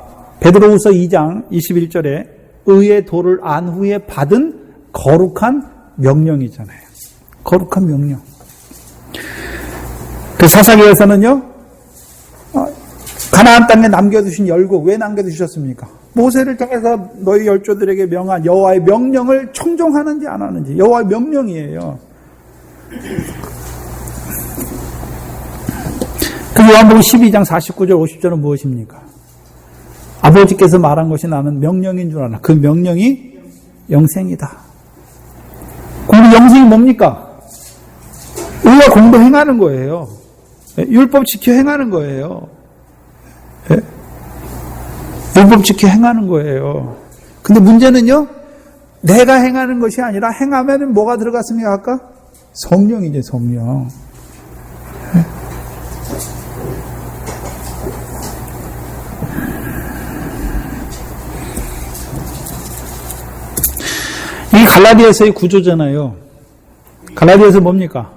베드로후서 2장 21절에 의의 도를 안 후에 받은 거룩한 명령이잖아요. 거룩한 명령. 그 사사기에서는요, 가나안 땅에 남겨두신 열국, 왜 남겨두셨습니까? 모세를 통해서 너희 열조들에게 명한 여호와의 명령을 청종하는지 안 하는지. 여호와의 명령이에요. 그 요한복음 12장 49절 50절은 무엇입니까? 아버지께서 말한 것이 나는 명령인 줄 아나 그 명령이 영생이다. 우리 영생이 뭡니까? 의와 공도 행하는 거예요. 율법 지켜 행하는 거예요. 율법 지켜 행하는 거예요. 근데 문제는요, 내가 행하는 것이 아니라 행하면 뭐가 들어갔습니까? 아까? 성령이죠, 성령. 이 갈라디아서의 구조잖아요. 갈라디아서 뭡니까?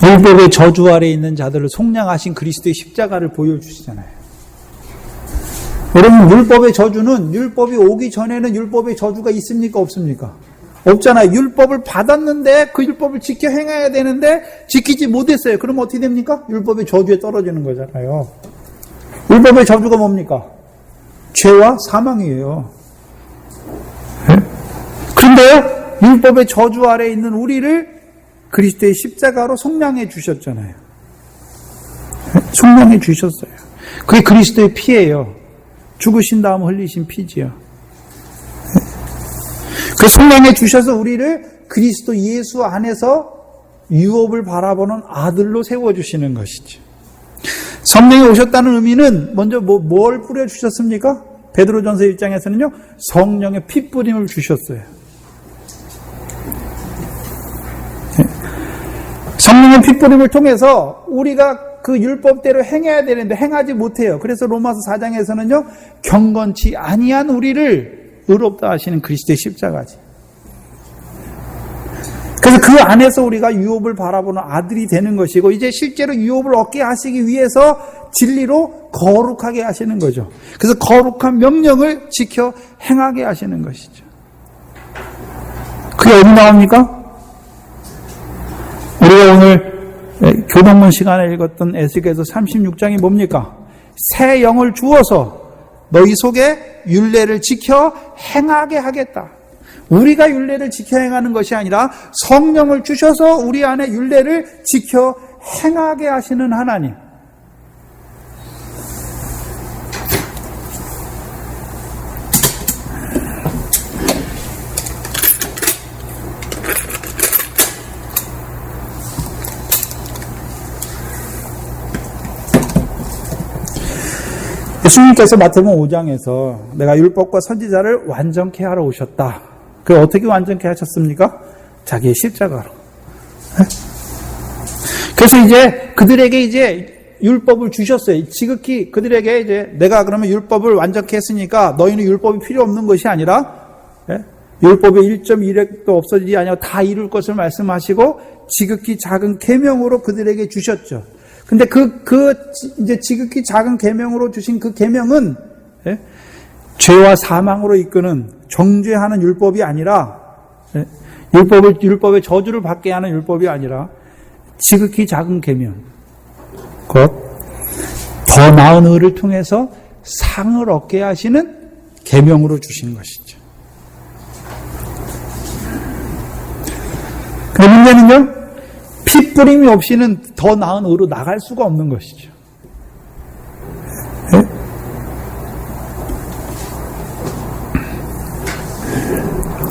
율법의 저주 아래에 있는 자들을 속량하신 그리스도의 십자가를 보여주시잖아요. 여러분, 율법의 저주는 율법이 오기 전에는 율법의 저주가 있습니까? 없습니까? 없잖아요. 율법을 받았는데 그 율법을 지켜 행해야 되는데 지키지 못했어요. 그럼 어떻게 됩니까? 율법의 저주에 떨어지는 거잖아요. 율법의 저주가 뭡니까? 죄와 사망이에요. 그런데요, 율법의 저주 아래에 있는 우리를 그리스도의 십자가로 속량해 주셨잖아요. 속량해 주셨어요. 그게 그리스도의 피예요. 죽으신 다음 흘리신 피지요. 그 속량해 주셔서 우리를 그리스도 예수 안에서 유업을 바라보는 아들로 세워주시는 것이죠. 성령이 오셨다는 의미는 먼저 뭘 뿌려주셨습니까? 베드로전서 1장에서는요, 성령의 핏뿌림을 주셨어요. 성령의 핏뿌림을 통해서 우리가 그 율법대로 행해야 되는데 행하지 못해요. 그래서 로마서 4장에서는요, 경건치 아니한 우리를 의롭다 하시는 그리스도의 십자가지. 그래서 그 안에서 우리가 유업을 바라보는 아들이 되는 것이고, 이제 실제로 유업을 얻게 하시기 위해서 진리로 거룩하게 하시는 거죠. 그래서 거룩한 명령을 지켜 행하게 하시는 것이죠. 그게 어디 나옵니까? 우리가 오늘 교동문 시간에 읽었던 에스겔서 36장이 뭡니까? 새 영을 주어서 너희 속에 율례를 지켜 행하게 하겠다. 우리가 율례를 지켜 행하는 것이 아니라 성령을 주셔서 우리 안에 율례를 지켜 행하게 하시는 하나님. 예수님께서 마태복음 5장에서 내가 율법과 선지자를 완전케 하러 오셨다. 그걸 어떻게 완전케 하셨습니까? 자기의 십자가로. 그래서 이제 그들에게 이제 율법을 주셨어요. 지극히 그들에게 이제 내가 그러면 율법을 완전케 했으니까 너희는 율법이 필요 없는 것이 아니라 율법의 1.1획도 없어지지 아니하고 다 이룰 것을 말씀하시고 지극히 작은 계명으로 그들에게 주셨죠. 근데 이제 지극히 작은 계명으로 주신 그 계명은 죄와 사망으로 이끄는 정죄하는 율법이 아니라 율법의 저주를 받게 하는 율법이 아니라 지극히 작은 계명, 곧 더 나은 의를 통해서 상을 얻게 하시는 계명으로 주신 것이죠. 그 문제는요, 핏뿌림이 없이는 더 나은 의로 나갈 수가 없는 것이죠.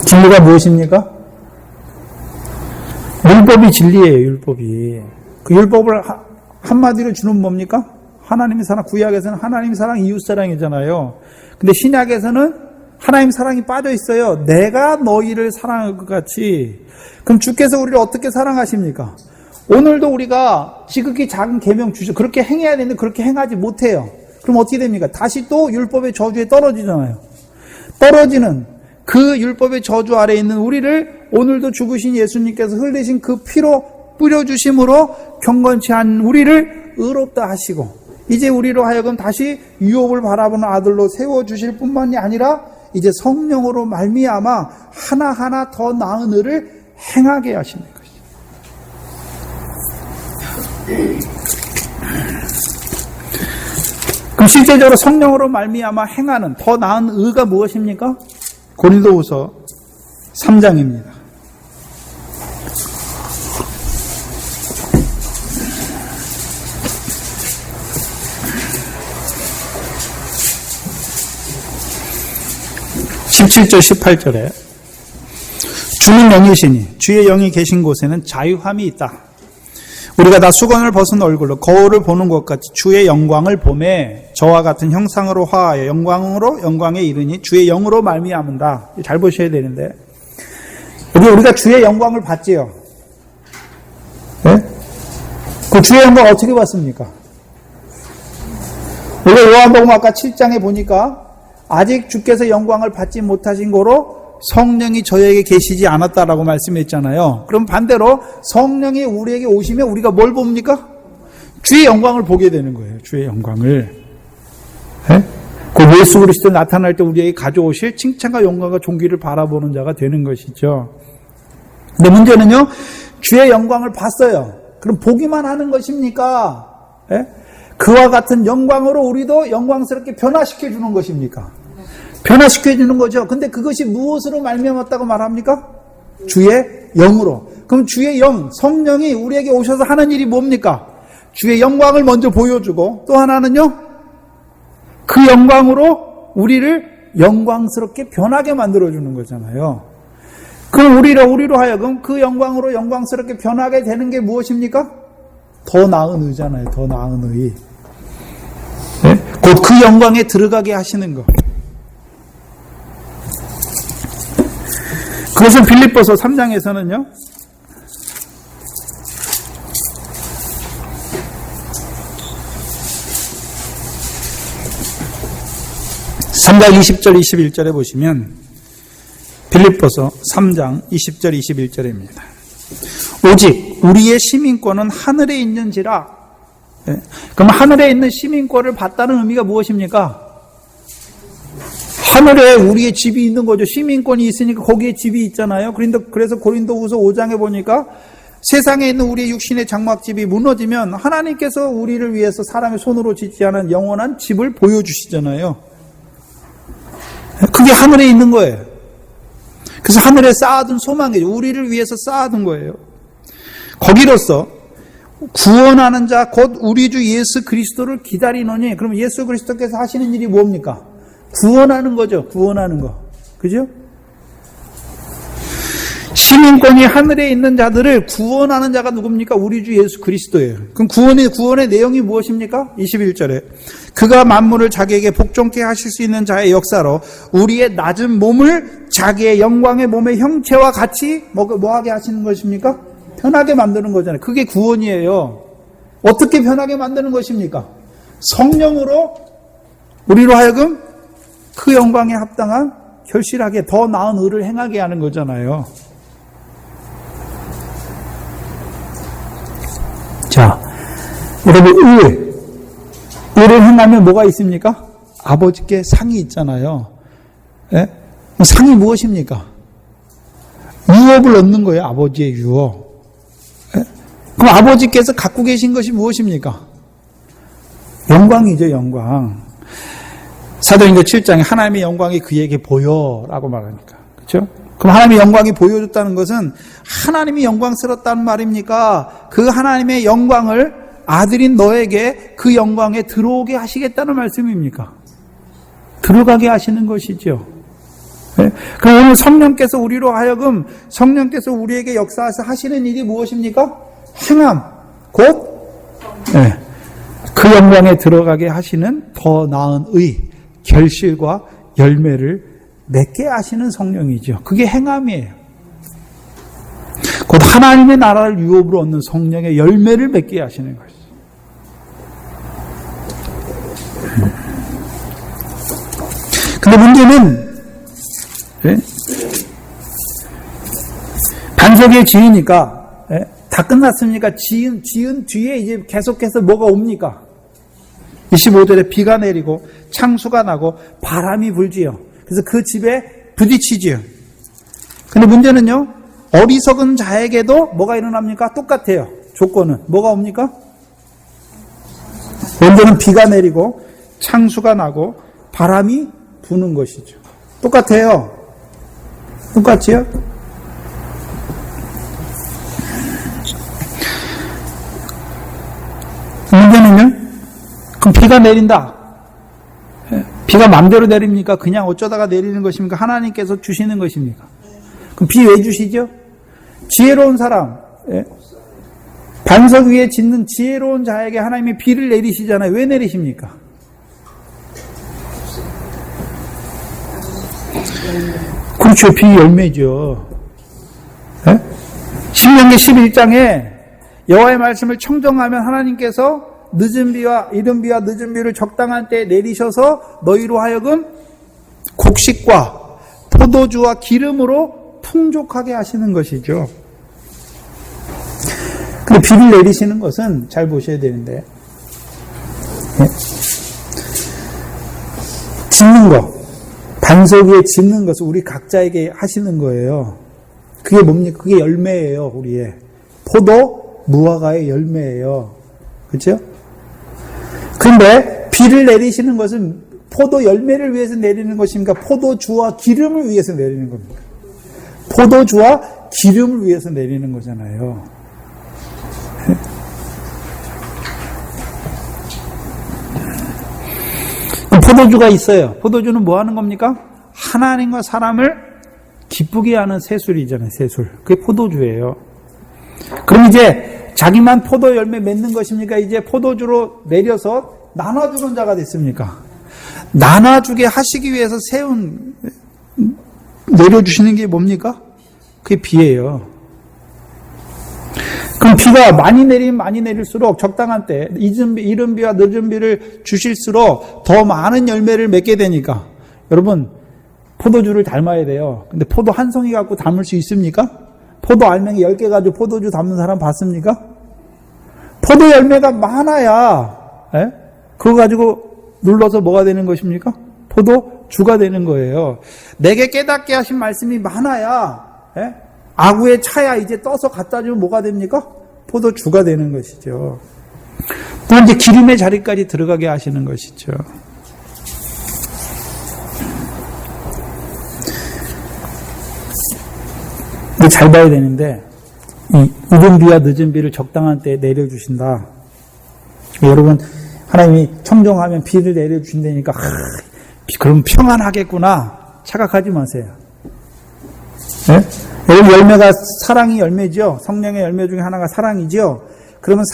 진리가 무엇입니까? 율법이 진리예요, 율법이. 그 율법을 한마디로 주는 뭡니까? 하나님의 사랑, 구약에서는 하나님의 사랑, 이웃사랑이잖아요. 근데 신약에서는 하나님 사랑이 빠져 있어요. 내가 너희를 사랑할 것 같이. 그럼 주께서 우리를 어떻게 사랑하십니까? 오늘도 우리가 지극히 작은 계명 주셔. 그렇게 행해야 되는데 그렇게 행하지 못해요. 그럼 어떻게 됩니까? 다시 또 율법의 저주에 떨어지잖아요. 떨어지는 그 율법의 저주 아래에 있는 우리를 오늘도 죽으신 예수님께서 흘리신 그 피로 뿌려주심으로 경건치 않은 우리를 의롭다 하시고 이제 우리로 하여금 다시 유업을 바라보는 아들로 세워주실 뿐만이 아니라 이제 성령으로 말미암아 하나하나 더 나은 의를 행하게 하시는 것이죠. 그럼 실제적으로 성령으로 말미암아 행하는 더 나은 의가 무엇입니까? 고린도후서 3장입니다. (17절) (18절에) 주는 영이시니 주의 영이 계신 곳에는 자유함이 있다. 우리가 다 수건을 벗은 얼굴로 거울을 보는 것 같이 주의 영광을 보매 저와 같은 형상으로 화하여 영광으로 영광에 이르니 주의 영으로 말미암은다. 잘 보셔야 되는데 여기 우리가 주의 영광을 봤지요. 네? 그 주의 영광 어떻게 봤습니까? 우리가 요한복음 아까 7장에 보니까 아직 주께서 영광을 받지 못하신 거로 성령이 저에게 계시지 않았다라고 말씀했잖아요. 그럼 반대로 성령이 우리에게 오시면 우리가 뭘 봅니까? 주의 영광을 보게 되는 거예요. 주의 영광을. 네? 그 예수 그리스도 나타날 때 우리에게 가져오실 칭찬과 영광과 존귀를 바라보는 자가 되는 것이죠. 근데 문제는요, 주의 영광을 봤어요. 그럼 보기만 하는 것입니까? 네? 그와 같은 영광으로 우리도 영광스럽게 변화시켜 주는 것입니까? 변화시켜 주는 거죠. 근데 그것이 무엇으로 말미암았다고 말합니까? 주의 영으로. 그럼 주의 영, 성령이 우리에게 오셔서 하는 일이 뭡니까? 주의 영광을 먼저 보여주고 또 하나는요, 그 영광으로 우리를 영광스럽게 변하게 만들어주는 거잖아요. 그럼 우리로 하여금 그 영광으로 영광스럽게 변하게 되는 게 무엇입니까? 더 나은 의잖아요. 더 나은 의. 네? 곧 그 영광에 들어가게 하시는 것. 그것은 빌립보서 3장에서는요. 3장 20절 21절에 보시면 빌립보서 3장 20절 21절입니다. 오직 우리의 시민권은 하늘에 있는지라. 네. 그럼 하늘에 있는 시민권을 받다는 의미가 무엇입니까? 하늘에 우리의 집이 있는 거죠. 시민권이 있으니까 거기에 집이 있잖아요. 그래서 고린도후서 5장에 보니까 세상에 있는 우리의 육신의 장막집이 무너지면 하나님께서 우리를 위해서 사람의 손으로 짓지 않은 영원한 집을 보여주시잖아요. 그게 하늘에 있는 거예요. 그래서 하늘에 쌓아둔 소망이죠. 우리를 위해서 쌓아둔 거예요. 거기로서 구원하는 자 곧 우리 주 예수 그리스도를 기다리노니. 그럼 예수 그리스도께서 하시는 일이 뭡니까? 구원하는 거죠. 구원하는 거. 그죠? 시민권이 하늘에 있는 자들을 구원하는 자가 누굽니까? 우리 주 예수 그리스도예요. 그럼 구원의 내용이 무엇입니까? 21절에 그가 만물을 자기에게 복종케 하실 수 있는 자의 역사로 우리의 낮은 몸을 자기의 영광의 몸의 형체와 같이 뭐하게 하시는 것입니까? 편하게 만드는 거잖아요. 그게 구원이에요. 어떻게 편하게 만드는 것입니까? 성령으로 우리로 하여금 그 영광에 합당한 결실하게 더 나은 의를 행하게 하는 거잖아요. 자, 여러분 의를 행하면 뭐가 있습니까? 아버지께 상이 있잖아요. 예? 상이 무엇입니까? 유업을 얻는 거예요. 아버지의 유업. 예? 그럼 아버지께서 갖고 계신 것이 무엇입니까? 영광이죠. 영광. 사도행전 7장에 하나님의 영광이 그에게 보여라고 말하니까. 그렇죠? 그럼 하나님의 영광이 보여줬다는 것은 하나님이 영광스럽다는 말입니까? 그 하나님의 영광을 아들인 너에게 그 영광에 들어오게 하시겠다는 말씀입니까? 들어가게 하시는 것이죠. 네? 그럼 오늘 성령께서 우리로 하여금 성령께서 우리에게 역사해서 하시는 일이 무엇입니까? 행함, 곧 네. 그 영광에 들어가게 하시는 더 나은 의, 결실과 열매를 맺게 하시는 성령이죠. 그게 행함이에요. 곧 하나님의 나라를 유업으로 얻는 성령의 열매를 맺게 하시는 것이죠. 근데 문제는 반석에 지으니까 다 끝났습니까? 지은 뒤에 이제 계속해서 뭐가 옵니까? 25절에 비가 내리고 창수가 나고 바람이 불지요. 그래서 그 집에 부딪히지요. 근데 문제는요, 어리석은 자에게도 뭐가 일어납니까? 똑같아요. 조건은. 뭐가 옵니까? 먼저는 비가 내리고 창수가 나고 바람이 부는 것이죠. 똑같아요. 똑같지요? 문제는요, 그럼 비가 내린다. 비가 맘대로 내립니까? 그냥 어쩌다가 내리는 것입니까? 하나님께서 주시는 것입니까? 그럼 비 왜 주시죠? 지혜로운 사람, 예? 반석 위에 짓는 지혜로운 자에게 하나님이 비를 내리시잖아요. 왜 내리십니까? 그렇죠. 비 열매죠. 예? 신명기 11장에 여호와의 말씀을 청정하면 하나님께서 늦은 비와 이른 비와 늦은 비를 적당한 때에 내리셔서 너희로 하여금 곡식과 포도주와 기름으로 풍족하게 하시는 것이죠. 근데 비를 내리시는 것은 잘 보셔야 되는데, 짓는 거, 반석 위에 짓는 것을 우리 각자에게 하시는 거예요. 그게 뭡니까? 그게 열매예요, 우리의. 포도, 무화과의 열매예요. 그렇죠? 근데 비를 내리시는 것은 포도 열매를 위해서 내리는 것입니까? 포도주와 기름을 위해서 내리는 겁니다. 포도주와 기름을 위해서 내리는 거잖아요. 포도주가 있어요. 포도주는 뭐 하는 겁니까? 하나님과 사람을 기쁘게 하는 새술이잖아요. 새술. 그게 포도주예요. 그럼 이제 자기만 포도 열매 맺는 것입니까? 이제 포도주로 내려서 나눠주는 자가 됐습니까? 나눠주게 하시기 위해서 내려주시는 게 뭡니까? 그게 비예요. 그럼 비가 많이 내리면 많이 내릴수록 적당한 때 이른 비와 늦은 비를 주실수록 더 많은 열매를 맺게 되니까, 여러분 포도주를 닮아야 돼요. 근데 포도 한 송이 갖고 담을 수 있습니까? 포도 알맹이 10개 가지고 포도주 담는 사람 봤습니까? 포도 열매가 많아야, 예? 그거 가지고 눌러서 뭐가 되는 것입니까? 포도주가 되는 거예요. 내게 깨닫게 하신 말씀이 많아야, 예? 아구에 차야 이제 떠서 갖다 주면 뭐가 됩니까? 포도주가 되는 것이죠. 또 이제 기름의 자리까지 들어가게 하시는 것이죠. 근데 잘 봐야 되는데, 이 이른 비와 늦은 비를 적당한 때에 내려주신다. 여러분, 하나님이 청정하면 비를 내려주신다니까, 그럼 평안하겠구나 착각하지 마세요. 네? 여러분, 열매가 사랑이 열매죠. 성령의 열매 중에 하나가 사랑이죠. 그러면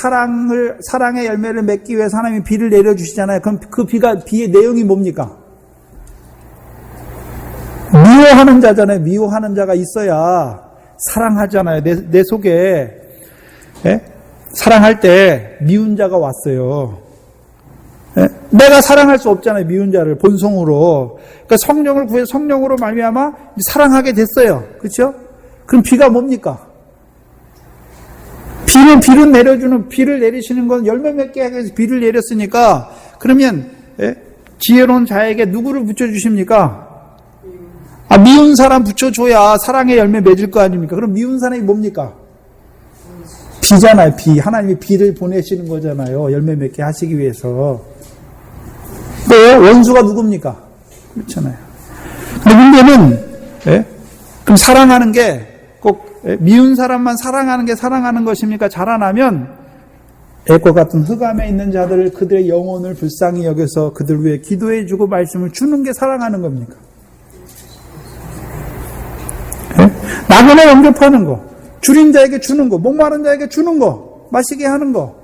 사랑의 열매를 맺기 위해서 하나님이 비를 내려주시잖아요. 그럼 그 비의 내용이 뭡니까? 미워하는 자잖아요. 미워하는 자가 있어야 사랑하잖아요. 내 속에, 예? 사랑할 때 미운 자가 왔어요. 예? 내가 사랑할 수 없잖아요. 미운 자를 본성으로. 그러니까 성령을 구해서 성령으로 말미암아 사랑하게 됐어요. 그렇죠? 그럼 비가 뭡니까? 비를 내리시는 건 열매 맺게 하기 위해서 비를 내렸으니까, 그러면, 예? 지혜로운 자에게 누구를 붙여주십니까? 미운 사람 붙여줘야 사랑의 열매 맺을 거 아닙니까? 그럼 미운 사람이 뭡니까? 비잖아요, 비. 하나님이 비를 보내시는 거잖아요. 열매 맺게 하시기 위해서. 또 원수가 누굽니까? 그렇잖아요. 근데 문제는, 예? 그럼 사랑하는 게 꼭 미운 사람만 사랑하는 게 사랑하는 것입니까? 자라나면 애과 같은 흑암에 있는 자들을 그들의 영혼을 불쌍히 여겨서 그들 위해 기도해주고 말씀을 주는 게 사랑하는 겁니까? 예? 나그네 영접하는 거, 줄인 자에게 주는 거, 목마른 자에게 주는 거, 마시게 하는 거,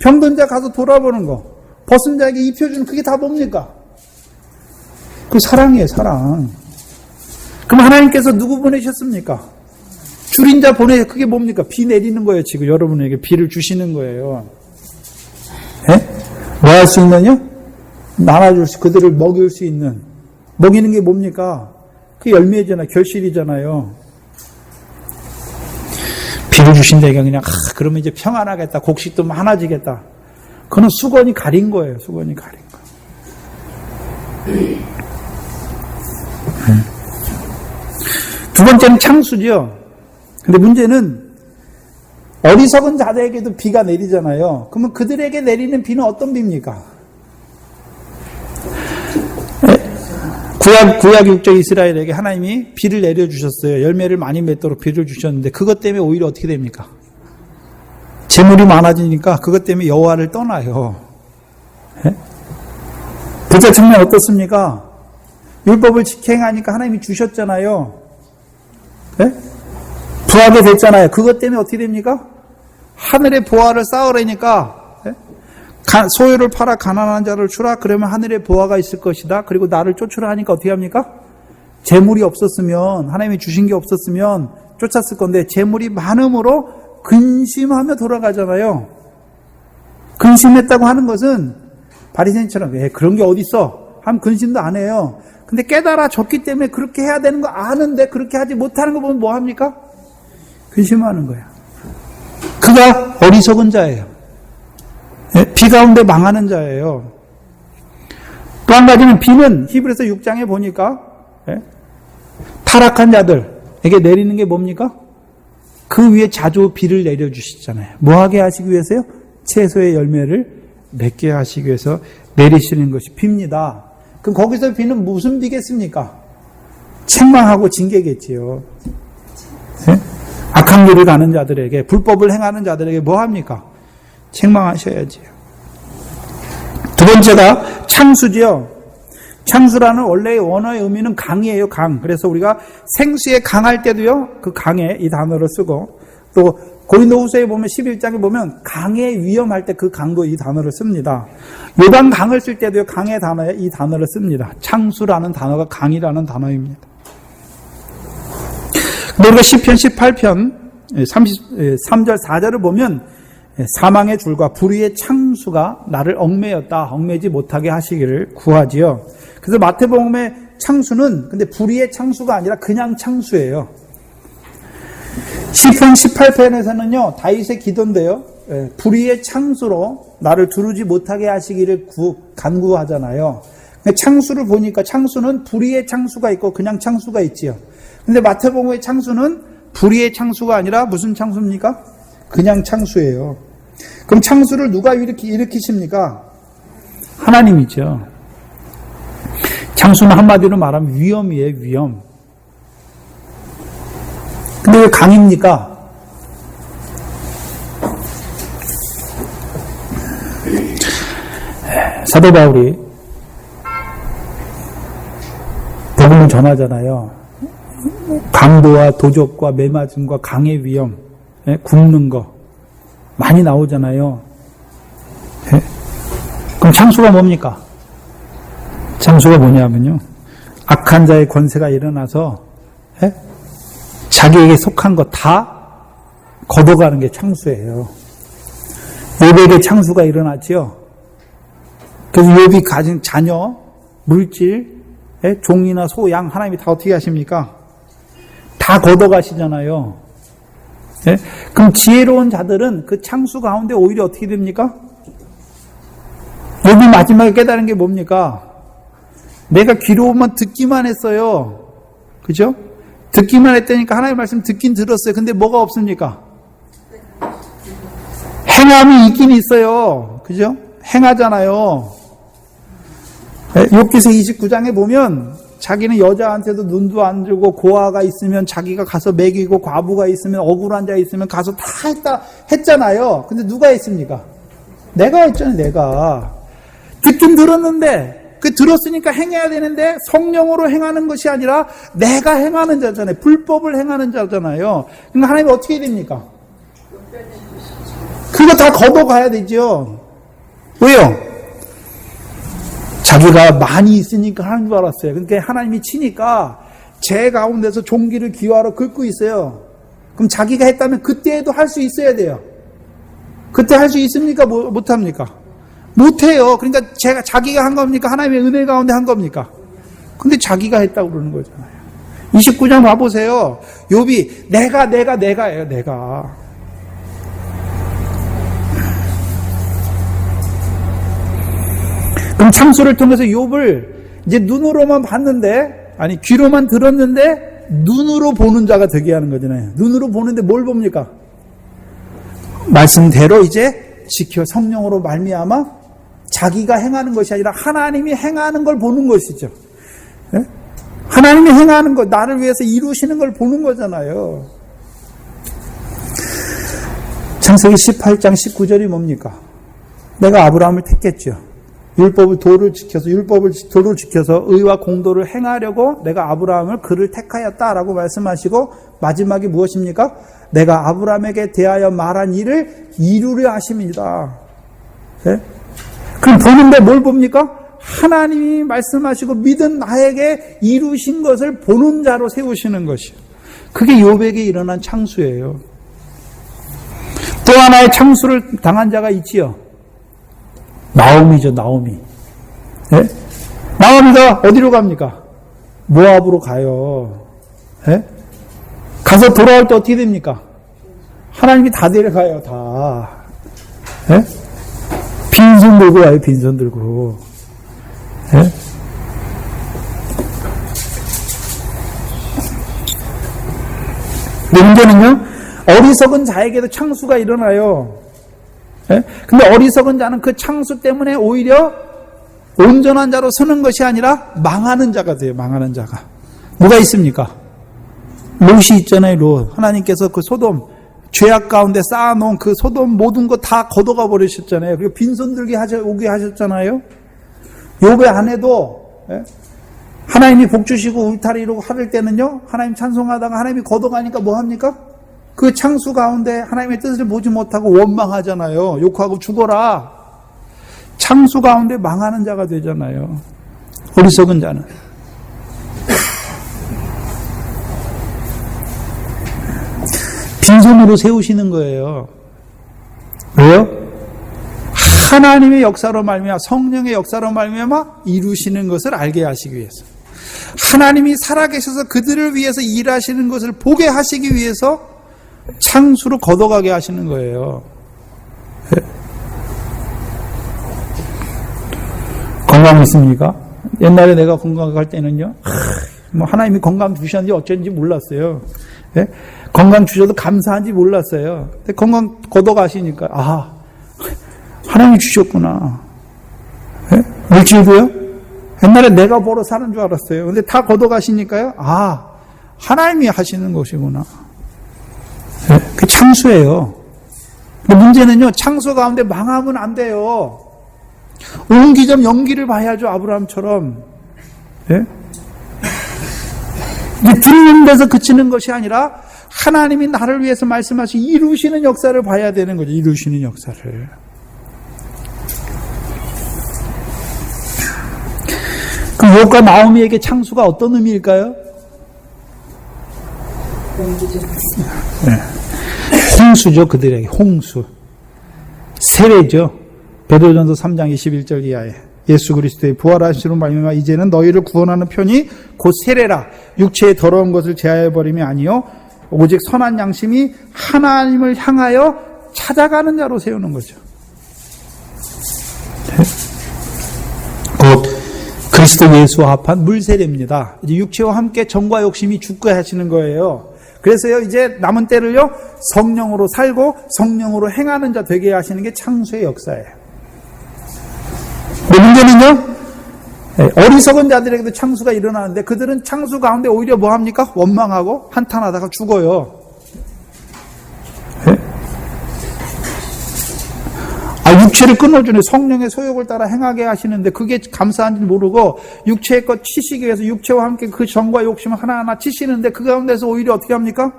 병든 자 가서 돌아보는 거, 벗은 자에게 입혀주는, 그게 다 뭡니까? 그 사랑이에요, 사랑. 그럼 하나님께서 누구 보내셨습니까? 줄인 자 그게 뭡니까? 비 내리는 거예요. 지금 여러분에게 비를 주시는 거예요. 예? 뭐 할 수 있느냐? 그들을 먹일 수 있는. 먹이는 게 뭡니까? 그게 열매잖아요. 결실이잖아요. 비를 주신다니까 그냥, 그러면 이제 평안하겠다. 곡식도 많아지겠다. 그건 수건이 가린 거예요. 수건이 가린 거. 두 번째는 창수죠. 근데 문제는 어리석은 자들에게도 비가 내리잖아요. 그러면 그들에게 내리는 비는 어떤 비입니까? 구약 육적 이스라엘에게 하나님이 비를 내려주셨어요. 열매를 많이 맺도록 비를 주셨는데 그것 때문에 오히려 어떻게 됩니까? 재물이 많아지니까 그것 때문에 여호와를 떠나요. 부자 측면 어떻습니까? 율법을 직행하니까 하나님이 주셨잖아요. 네? 부하게 됐잖아요. 그것 때문에 어떻게 됩니까? 하늘의 보화를 쌓으려니까 네? 소유를 팔아 가난한 자를 주라. 그러면 하늘의 보화가 있을 것이다. 그리고 나를 쫓으라 하니까 어떻게 합니까? 재물이 없었으면, 하나님이 주신 게 없었으면 쫓았을 건데 재물이 많음으로 근심하며 돌아가잖아요. 근심했다고 하는 것은 바리새인처럼 그런 게 어디 있어? 하면 근심도 안 해요. 근데 깨달아졌기 때문에 그렇게 해야 되는 거 아는데 그렇게 하지 못하는 거 보면 뭐 합니까? 근심하는 거야. 그가 어리석은 자예요. 비 가운데 망하는 자예요. 또 한 가지는 비는 히브리서 6장에 보니까 타락한 자들에게 내리는 게 뭡니까? 그 위에 자주 비를 내려주시잖아요. 뭐하게 하시기 위해서요? 채소의 열매를 맺게 하시기 위해서 내리시는 것이 비입니다. 그럼 거기서 비는 무슨 비겠습니까? 책망하고 징계겠지요. 네? 악한 길을 가는 자들에게, 불법을 행하는 자들에게 뭐 합니까? 책망하셔야지요. 두 번째가 창수지요. 창수라는 원래의 원어의 의미는 강이에요, 강. 그래서 우리가 생수에 강할 때도요, 그 강에 이 단어를 쓰고, 또 고린도후서에 보면 11장에 보면 강에 위험할 때 그 강도 이 단어를 씁니다. 요단 강을 쓸 때도요, 강의 단어에 이 단어를 씁니다. 창수라는 단어가 강이라는 단어입니다. 근데 우리가 시편 18편 33절 4절을 보면 사망의 줄과 불의의 창수가 나를 얽매지 못하게 하시기를 구하지요. 그래서 마태복음의 창수는 근데 불의의 창수가 아니라 그냥 창수예요. 시편 18편에서는요, 다윗의 기도인데요, 불의의 창수로 나를 두르지 못하게 하시기를 간구하잖아요. 창수를 보니까 창수는 불의의 창수가 있고 그냥 창수가 있지요. 근데 마태복음의 창수는 불의의 창수가 아니라 무슨 창수입니까? 그냥 창수예요. 그럼 창수를 누가 일으키십니까? 하나님이죠. 창수는 한마디로 말하면 위험이에요, 위험. 근데 왜 강입니까? 사도 바울이 복음을 전하잖아요. 강도와 도적과 매맞음과 강의 위험, 굶는 거 많이 나오잖아요. 그럼 창수가 뭡니까? 창수가 뭐냐면요, 악한 자의 권세가 일어나서 자기에게 속한 거 다 걷어가는 게 창수예요. 욥에게 창수가 일어났지요. 그래서 욥이 가진 자녀, 물질, 종이나 소, 양 하나님이 다 어떻게 하십니까? 다 걷어가시잖아요. 그럼 지혜로운 자들은 그 창수 가운데 오히려 어떻게 됩니까? 욥이 마지막에 깨달은 게 뭡니까? 내가 귀로만 듣기만 했어요. 그죠? 듣기만 했다니까 하나님의 말씀 듣긴 들었어요. 근데 뭐가 없습니까? 행함이 있긴 있어요. 그죠? 행하잖아요. 욥기서 29장에 보면 자기는 여자한테도 눈도 안 주고 고아가 있으면 자기가 가서 먹이고 과부가 있으면 억울한 자 있으면 가서 다 했잖아요. 근데 누가 했습니까? 내가 했잖아요. 내가. 듣긴 들었는데 그 들었으니까 행해야 되는데 성령으로 행하는 것이 아니라 내가 행하는 자잖아요. 불법을 행하는 자잖아요. 그러니까 하나님이 어떻게 됩니까? 그거 다 걷어가야 되죠. 왜요? 자기가 많이 있으니까 하는 줄 알았어요. 그러니까 하나님이 치니까 제 가운데서 종기를 기화로 긁고 있어요. 그럼 자기가 했다면 그때에도 할 수 있어야 돼요. 그때 할 수 있습니까? 못합니까? 못해요. 그러니까 자기가 한 겁니까? 하나님의 은혜 가운데 한 겁니까? 근데 자기가 했다고 그러는 거잖아요. 29장 봐보세요. 욥이 내가예요. 내가. 그럼 창수를 통해서 욥을 이제 눈으로만 봤는데, 아니 귀로만 들었는데 눈으로 보는 자가 되게 하는 거잖아요. 눈으로 보는데 뭘 봅니까? 말씀대로 이제 지켜 성령으로 말미암아 자기가 행하는 것이 아니라 하나님이 행하는 걸 보는 것이죠. 네? 하나님이 행하는 것, 나를 위해서 이루시는 걸 보는 거잖아요. 창세기 18장 19절이 뭡니까? 내가 아브라함을 택했죠. 도를 지켜서 의와 공도를 행하려고 내가 아브라함을 그를 택하였다라고 말씀하시고 마지막이 무엇입니까? 내가 아브라함에게 대하여 말한 일을 이루려 하십니다. 네? 그럼 보는데 뭘 봅니까? 하나님이 말씀하시고 믿은 나에게 이루신 것을 보는 자로 세우시는 것이요. 그게 욥에게 일어난 창수예요. 또 하나의 창수를 당한 자가 있지요. 나오미죠, 나오미. 네? 나오미가 어디로 갑니까? 모압으로 가요. 네? 가서 돌아올 때 어떻게 됩니까? 하나님이 다 데려가요, 다. 네? 빈손 들고 와요, 빈손 들고. 네? 문제는요, 어리석은 자에게도 창수가 일어나요. 예? 근데 어리석은 자는 그 창수 때문에 오히려 온전한 자로 서는 것이 아니라 망하는 자가 돼요, 망하는 자가. 누가 있습니까? 롯이 있잖아요, 롯. 하나님께서 그 소돔, 죄악 가운데 쌓아놓은 그 소돔 모든 거 다 걷어가 버리셨잖아요. 그리고 빈손 들게 오게 하셨잖아요. 욥의 아내도, 예? 하나님이 복 주시고 울타리 이루고 하를 때는요, 하나님 찬송하다가 하나님이 걷어가니까 뭐 합니까? 그 창수 가운데 하나님의 뜻을 보지 못하고 원망하잖아요. 욕하고 죽어라. 창수 가운데 망하는 자가 되잖아요. 어리석은 자는. 빈손으로 세우시는 거예요. 왜요? 하나님의 역사로 말미암아, 성령의 역사로 말미암아 이루시는 것을 알게 하시기 위해서, 하나님이 살아계셔서 그들을 위해서 일하시는 것을 보게 하시기 위해서 창수로 걷어가게 하시는 거예요. 건강 있습니까? 옛날에 내가 건강할 때는요, 뭐 하나님이 건강 주셨는지 어쩐지 몰랐어요. 예? 건강 주셔도 감사한지 몰랐어요. 근데 건강 걷어가시니까, 아, 하나님이 주셨구나. 예? 물질도요? 옛날에 내가 벌어 사는 줄 알았어요. 근데 다 걷어가시니까요, 아, 하나님이 하시는 것이구나. 예? 그 창수예요. 근데 문제는요, 창수 가운데 망하면 안 돼요. 옹기점 연기를 봐야죠, 아브라함처럼. 예? 듣는 데서 그치는 것이 아니라 하나님이 나를 위해서 말씀하신 이루시는 역사를 봐야 되는 거죠. 이루시는 역사를. 그 욥과 나오미에게 창수가 어떤 의미일까요? 네. 홍수죠, 그들에게. 홍수. 세례죠. 베드로전서 3장 21절 이하에 예수 그리스도의 부활하심으로 말미암아 이제는 너희를 구원하는 편이 곧 세례라. 육체의 더러운 것을 제하여 버림이 아니요 오직 선한 양심이 하나님을 향하여 찾아가는 자로 세우는 거죠. 곧 그리스도 예수와 합한 물세례입니다. 이제 육체와 함께 정과 욕심이 죽게 하시는 거예요. 그래서요, 이제 남은 때를요, 성령으로 살고 성령으로 행하는 자 되게 하시는 게 창수의 역사예요. 문제는요, 어리석은 자들에게도 창수가 일어나는데 그들은 창수 가운데 오히려 뭐 합니까? 원망하고 한탄하다가 죽어요. 육체를 끊어주는 성령의 소욕을 따라 행하게 하시는데 그게 감사한지 모르고 육체의 것 치시기 위해서 육체와 함께 그 정과 욕심을 하나하나 치시는데 그 가운데서 오히려 어떻게 합니까?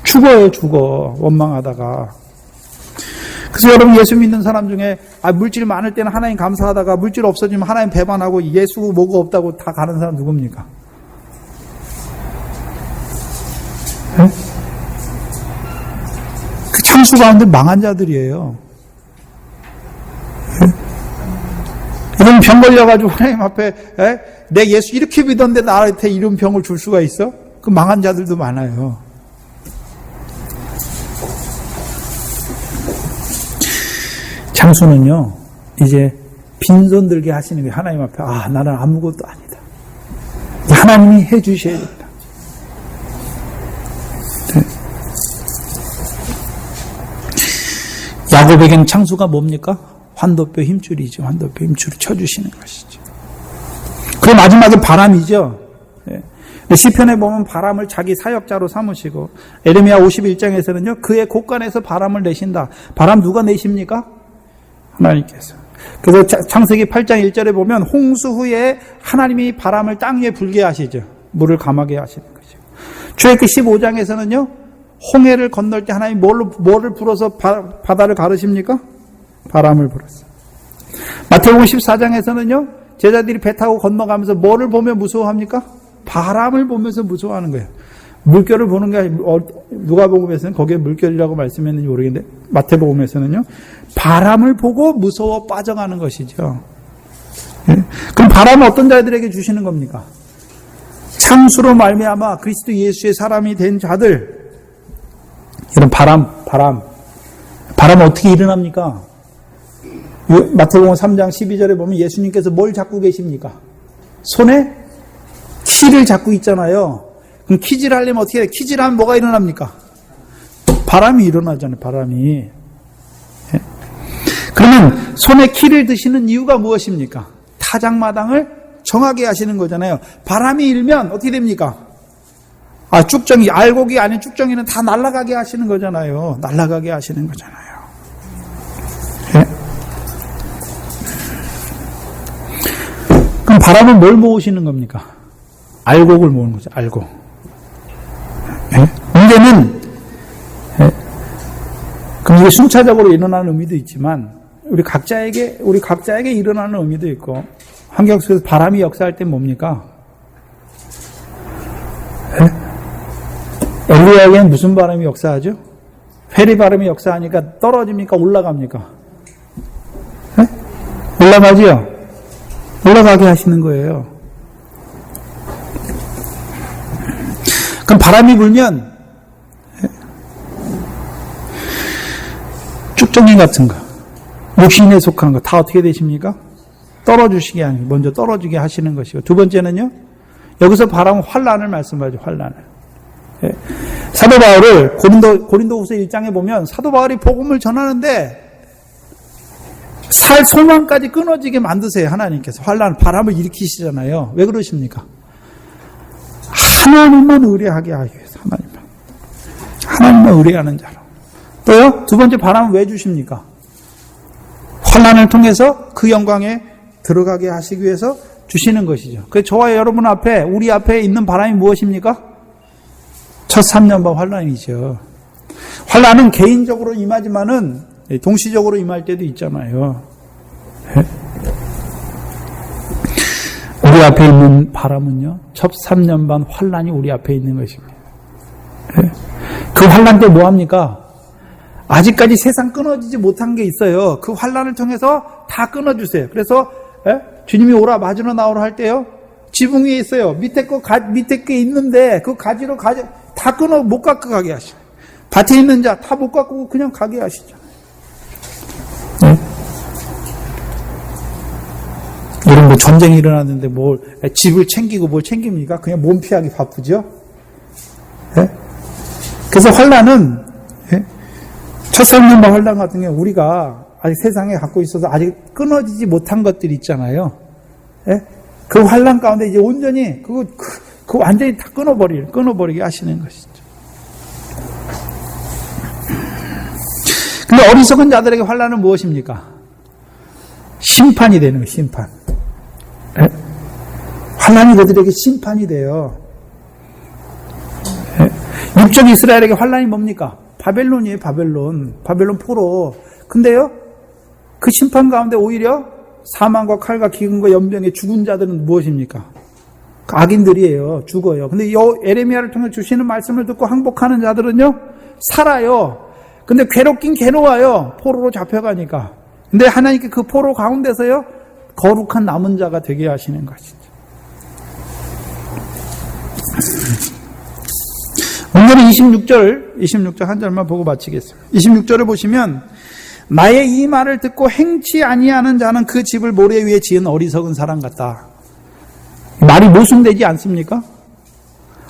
죽어요, 죽어. 원망하다가. 그래서 여러분, 예수 믿는 사람 중에 물질 많을 때는 하나님 감사하다가 물질 없어지면 하나님 배반하고 예수 뭐가 없다고 다 가는 사람 누굽니까? 네? 그 창수 가운데 망한 자들이에요. 네? 이런 병 걸려가지고 하나님 앞에 내 예수 이렇게 믿었는데 나한테 이런 병을 줄 수가 있어? 그 망한 자들도 많아요. 창수는요, 이제 빈손 들게 하시는 게 하나님 앞에, 나는 아무것도 아니다. 하나님이 해주셔야 된다. 네. 야곱에게는 창수가 뭡니까? 환도뼈 힘줄이죠. 환도뼈 힘줄을 쳐주시는 것이죠. 그리고 마지막에 바람이죠. 네. 시편에 보면 바람을 자기 사역자로 삼으시고, 에레미야 51장에서는요, 그의 곳간에서 바람을 내신다. 바람 누가 내십니까? 하나님께서. 그래서 창세기 8장 1절에 보면 홍수 후에 하나님이 바람을 땅 위에 불게 하시죠. 물을 감하게 하시는 거죠. 출애굽기 15장에서는요. 홍해를 건널 때 하나님이 뭐를 불어서 바다를 가르십니까? 바람을 불었어요. 마태복음 14장에서는요. 제자들이 배 타고 건너가면서 뭐를 보며 무서워합니까? 바람을 보면서 무서워하는 거예요. 물결을 보는 게 누가복음에서는 거기에 물결이라고 말씀했는지 모르겠는데 마태복음에서는요. 바람을 보고 무서워 빠져가는 것이죠. 예? 그럼 바람은 어떤 자들에게 주시는 겁니까? 창수로 말미암아 그리스도 예수의 사람이 된 자들. 이런 바람은 어떻게 일어납니까? 마태복음 3장 12절에 보면 예수님께서 뭘 잡고 계십니까? 손에 키를 잡고 있잖아요. 그럼 키질 하려면 어떻게 해요? 키질 하면 뭐가 일어납니까? 바람이 일어나잖아요. 바람이. 예? 그러면 손에 키를 드시는 이유가 무엇입니까? 타작마당을 정하게 하시는 거잖아요. 바람이 일면 어떻게 됩니까? 쭉정이, 알곡이 아닌 쭉정이는 다 날아가게 하시는 거잖아요. 날아가게 하시는 거잖아요. 예? 그럼 바람은 뭘 모으시는 겁니까? 알곡을 모으는 거죠. 알곡. 예? 문제는 그럼 이게 순차적으로 일어나는 의미도 있지만 우리 각자에게 일어나는 의미도 있고 환경 속에서 바람이 역사할 때 뭡니까? 예? 엘리야에게는 무슨 바람이 역사하죠? 회리 바람이 역사하니까 떨어집니까? 올라갑니까? 예? 올라가지요? 올라가게 하시는 거예요. 그럼 바람이 불면 쭉정이 같은 거, 육신에 속한 거 다 어떻게 되십니까? 떨어주시게 하는, 먼저 떨어지게 하시는 것이고, 두 번째는요, 여기서 바람은 환난을 말씀하죠. 환난을. 예. 사도 바울을 고린도후서 1장에 보면 사도 바울이 복음을 전하는데 살 소망까지 끊어지게 만드세요. 하나님께서 환난, 바람을 일으키시잖아요. 왜 그러십니까? 하나님만 의뢰하게 하기 위해서. 하나님만 의뢰하는 자로. 또요, 두 번째 바람은 왜 주십니까? 환난을 통해서 그 영광에 들어가게 하시기 위해서 주시는 것이죠. 그래서 저와 여러분 앞에, 우리 앞에 있는 바람이 무엇입니까? 첫 3년반 환난이죠. 환난은 개인적으로 임하지만은 동시적으로 임할 때도 있잖아요. 우리 앞에 있는 바람은요, 첫 3년반 환난이 우리 앞에 있는 것입니다. 그 환난 때 뭐 합니까? 아직까지 세상 끊어지지 못한 게 있어요. 그 환난을 통해서 다 끊어주세요. 그래서 주님이 오라 마주로 나오라 할 때요, 지붕 위에 있어요. 밑에 게 있는데 그 가지로 다 끊어 못 갖고 가게 하시죠. 밭에 있는 자 다 못 갖고 그냥 가게 하시죠. 네? 이런 뭐 전쟁이 일어났는데 뭘 집을 챙기고 뭘 챙깁니까? 그냥 몸 피하기 바쁘죠. 네? 그래서 환난은 첫 3년반 환난 같은 경우 우리가 아직 세상에 갖고 있어서 아직 끊어지지 못한 것들이 있잖아요. 예? 그 환난 가운데 이제 온전히 그 완전히 다 끊어버리게 하시는 것이죠. 근데 어리석은 자들에게 환난은 무엇입니까? 심판이 되는 거예요. 심판. 예? 환난이 그들에게 심판이 돼요. 예? 육적 이스라엘에게 환난이 뭡니까? 바벨론이에요. 바벨론 포로. 근데요, 그 심판 가운데 오히려 사망과 칼과 기근과 연병에 죽은 자들은 무엇입니까? 악인들이에요. 죽어요. 근데 이 에레미야를 통해 주시는 말씀을 듣고 항복하는 자들은요, 살아요. 근데 괴롭긴 괴로워요. 포로로 잡혀가니까. 근데 하나님께 그 포로 가운데서요, 거룩한 남은 자가 되게 하시는 것이죠. 오늘은 26절 한 절만 보고 마치겠습니다. 26절을 보시면 나의 이 말을 듣고 행치 아니하는 자는 그 집을 모래 위에 지은 어리석은 사람 같다. 말이 모순되지 않습니까?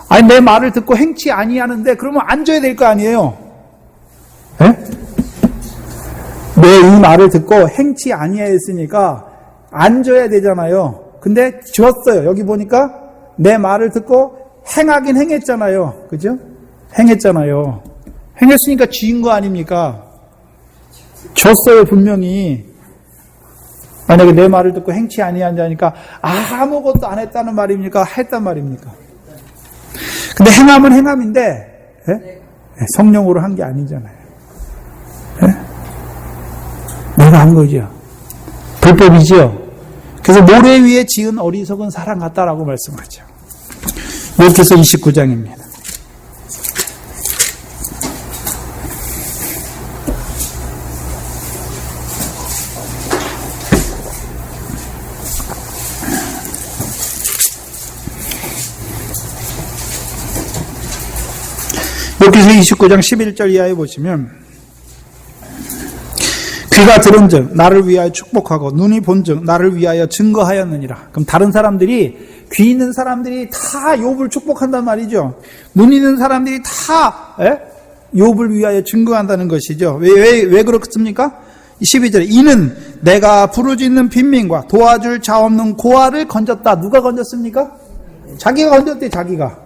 아니 내 말을 듣고 행치 아니하는데 그러면 앉아야 될 거 아니에요? 네? 내 이 말을 듣고 행치 아니하였으니까 앉아야 되잖아요. 근데 지었어요. 여기 보니까 내 말을 듣고 행하긴 행했잖아요. 그죠? 행했잖아요. 행했으니까 지은 거 아닙니까? 졌어요, 분명히. 만약에 내 말을 듣고 행치 아니한 자니까 아무것도 안 했다는 말입니까? 했단 말입니까? 근데 행함은 행함인데 성령으로 한 게 아니잖아요. 내가 한 거죠. 불법이죠. 그래서 모래 위에 지은 어리석은 사람 같다라고 말씀하죠. 욥기서 29장입니다. 욥기서 29장 11절 이하에 보시면 귀가 들은즉 나를 위하여 축복하고 눈이 본즉 나를 위하여 증거하였느니라. 그럼 다른 사람들이 귀 있는 사람들이 다 욥을 축복한단 말이죠. 눈 있는 사람들이 다 욥을 위하여 증거한다는 것이죠. 왜 그렇습니까? 12절에 이는 내가 부르짖는 빈민과 도와줄 자 없는 고아를 건졌다. 누가 건졌습니까? 자기가 건졌대. 자기가.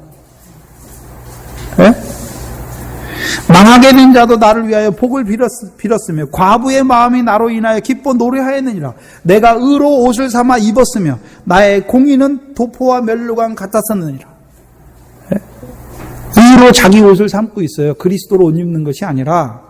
망하게 된 자도 나를 위하여 복을 빌었으며 과부의 마음이 나로 인하여 기뻐 노래하였느니라. 내가 의로 옷을 삼아 입었으며 나의 공의는 도포와 멸루관 같았었느니라. 의로 자기 옷을 삼고 있어요. 그리스도로 옷 입는 것이 아니라.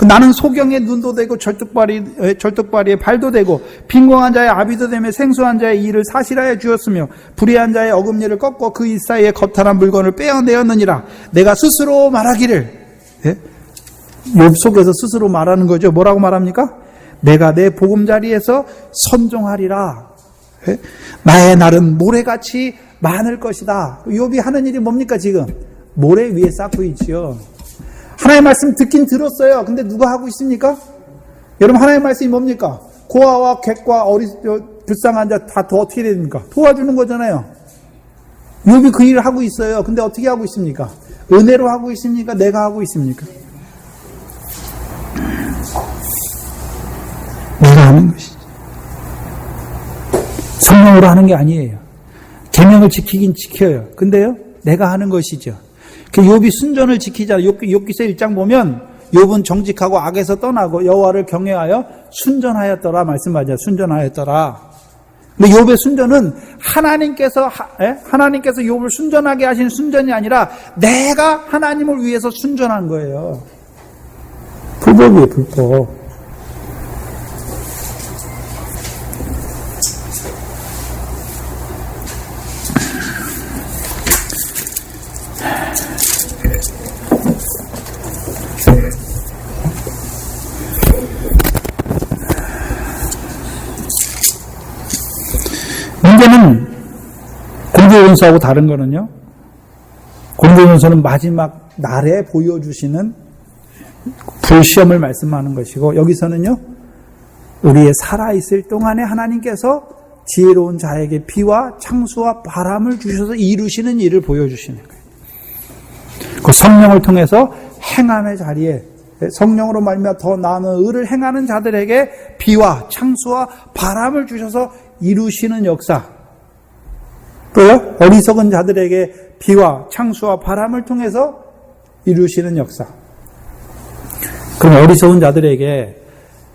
나는 소경의 눈도 되고 절뚝발이의 발도 되고 빈궁한 자의 아비도 되며 생수한 자의 일을 사실하여 주었으며 불의한 자의 어금니를 꺾고 그 입 사이에 거탈한 물건을 빼어내었느니라. 내가 스스로 말하기를 욥 속에서 스스로 말하는 거죠. 뭐라고 말합니까? 내가 내 보금자리에서 선종하리라. 나의 날은 모래같이 많을 것이다. 욥이 하는 일이 뭡니까 지금? 모래 위에 쌓고 있지요. 하나님의 말씀 듣긴 들었어요. 근데 누가 하고 있습니까? 여러분 하나님의 말씀이 뭡니까? 고아와 객과 불쌍한 자 다 어떻게 됩니까? 도와주는 거잖아요. 욥이 그 일을 하고 있어요. 근데 어떻게 하고 있습니까? 은혜로 하고 있습니까? 내가 하고 있습니까? 내가 하는 것이죠. 성령으로 하는 게 아니에요. 계명을 지키긴 지켜요. 근데요, 내가 하는 것이죠. 그 욥이 순전을 지키잖아요. 욥기서 1장 보면 욥은 정직하고 악에서 떠나고 여호와를 경외하여 순전하였더라 말씀하죠. 순전하였더라. 근데 욥의 순전은 하나님께서 욥을 순전하게 하신 순전이 아니라 내가 하나님을 위해서 순전한 거예요. 불법이에요, 불법. 문제는 공개연수하고 다른 거는요. 공개연수는 마지막 날에 보여주시는 불시험을 말씀하는 것이고 여기서는요. 우리의 살아있을 동안에 하나님께서 지혜로운 자에게 비와 창수와 바람을 주셔서 이루시는 일을 보여주시는 거예요. 그 성령을 통해서 행함의 자리에 성령으로 말미암아 더 나은 의를 행하는 자들에게 비와 창수와 바람을 주셔서 이루시는 역사. 또요, 어리석은 자들에게 비와 창수와 바람을 통해서 이루시는 역사. 그럼 어리석은 자들에게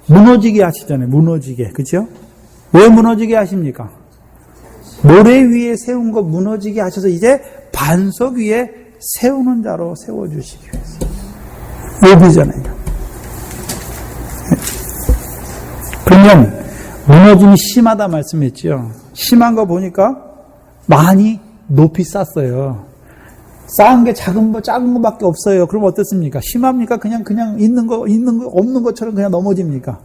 무너지게 하시잖아요. 무너지게. 그렇죠? 왜 무너지게 하십니까? 모래 위에 세운 거 무너지게 하셔서 이제 반석 위에 세우는 자로 세워주시기 위해서. 욥이잖아요. 그러면 무너짐이 심하다 말씀했죠. 심한 거 보니까 많이 높이 쌓았어요. 쌓은 게 작은 거밖에 없어요. 그럼 어떻습니까? 심합니까? 그냥 있는 거 없는 것처럼 그냥 넘어집니까?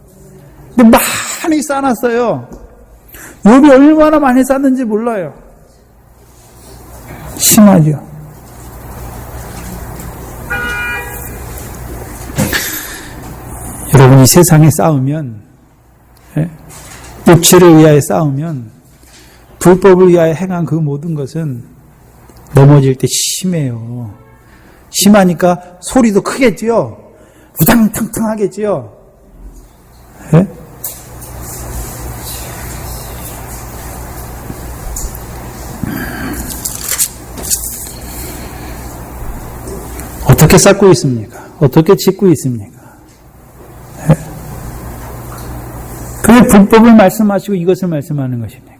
근데 많이 쌓아놨어요. 욥이 얼마나 많이 쌓았는지 몰라요. 심하죠. 여러분이 세상에 싸우면 육체를 위하여 싸우면 불법을 위하여 행한 그 모든 것은 넘어질 때 심해요. 심하니까 소리도 크겠지요. 우당탕탕 하겠지요. 네? 어떻게 쌓고 있습니까? 어떻게 짓고 있습니까? 네? 그게 왜 불법을 말씀하시고 이것을 말씀하는 것입니까?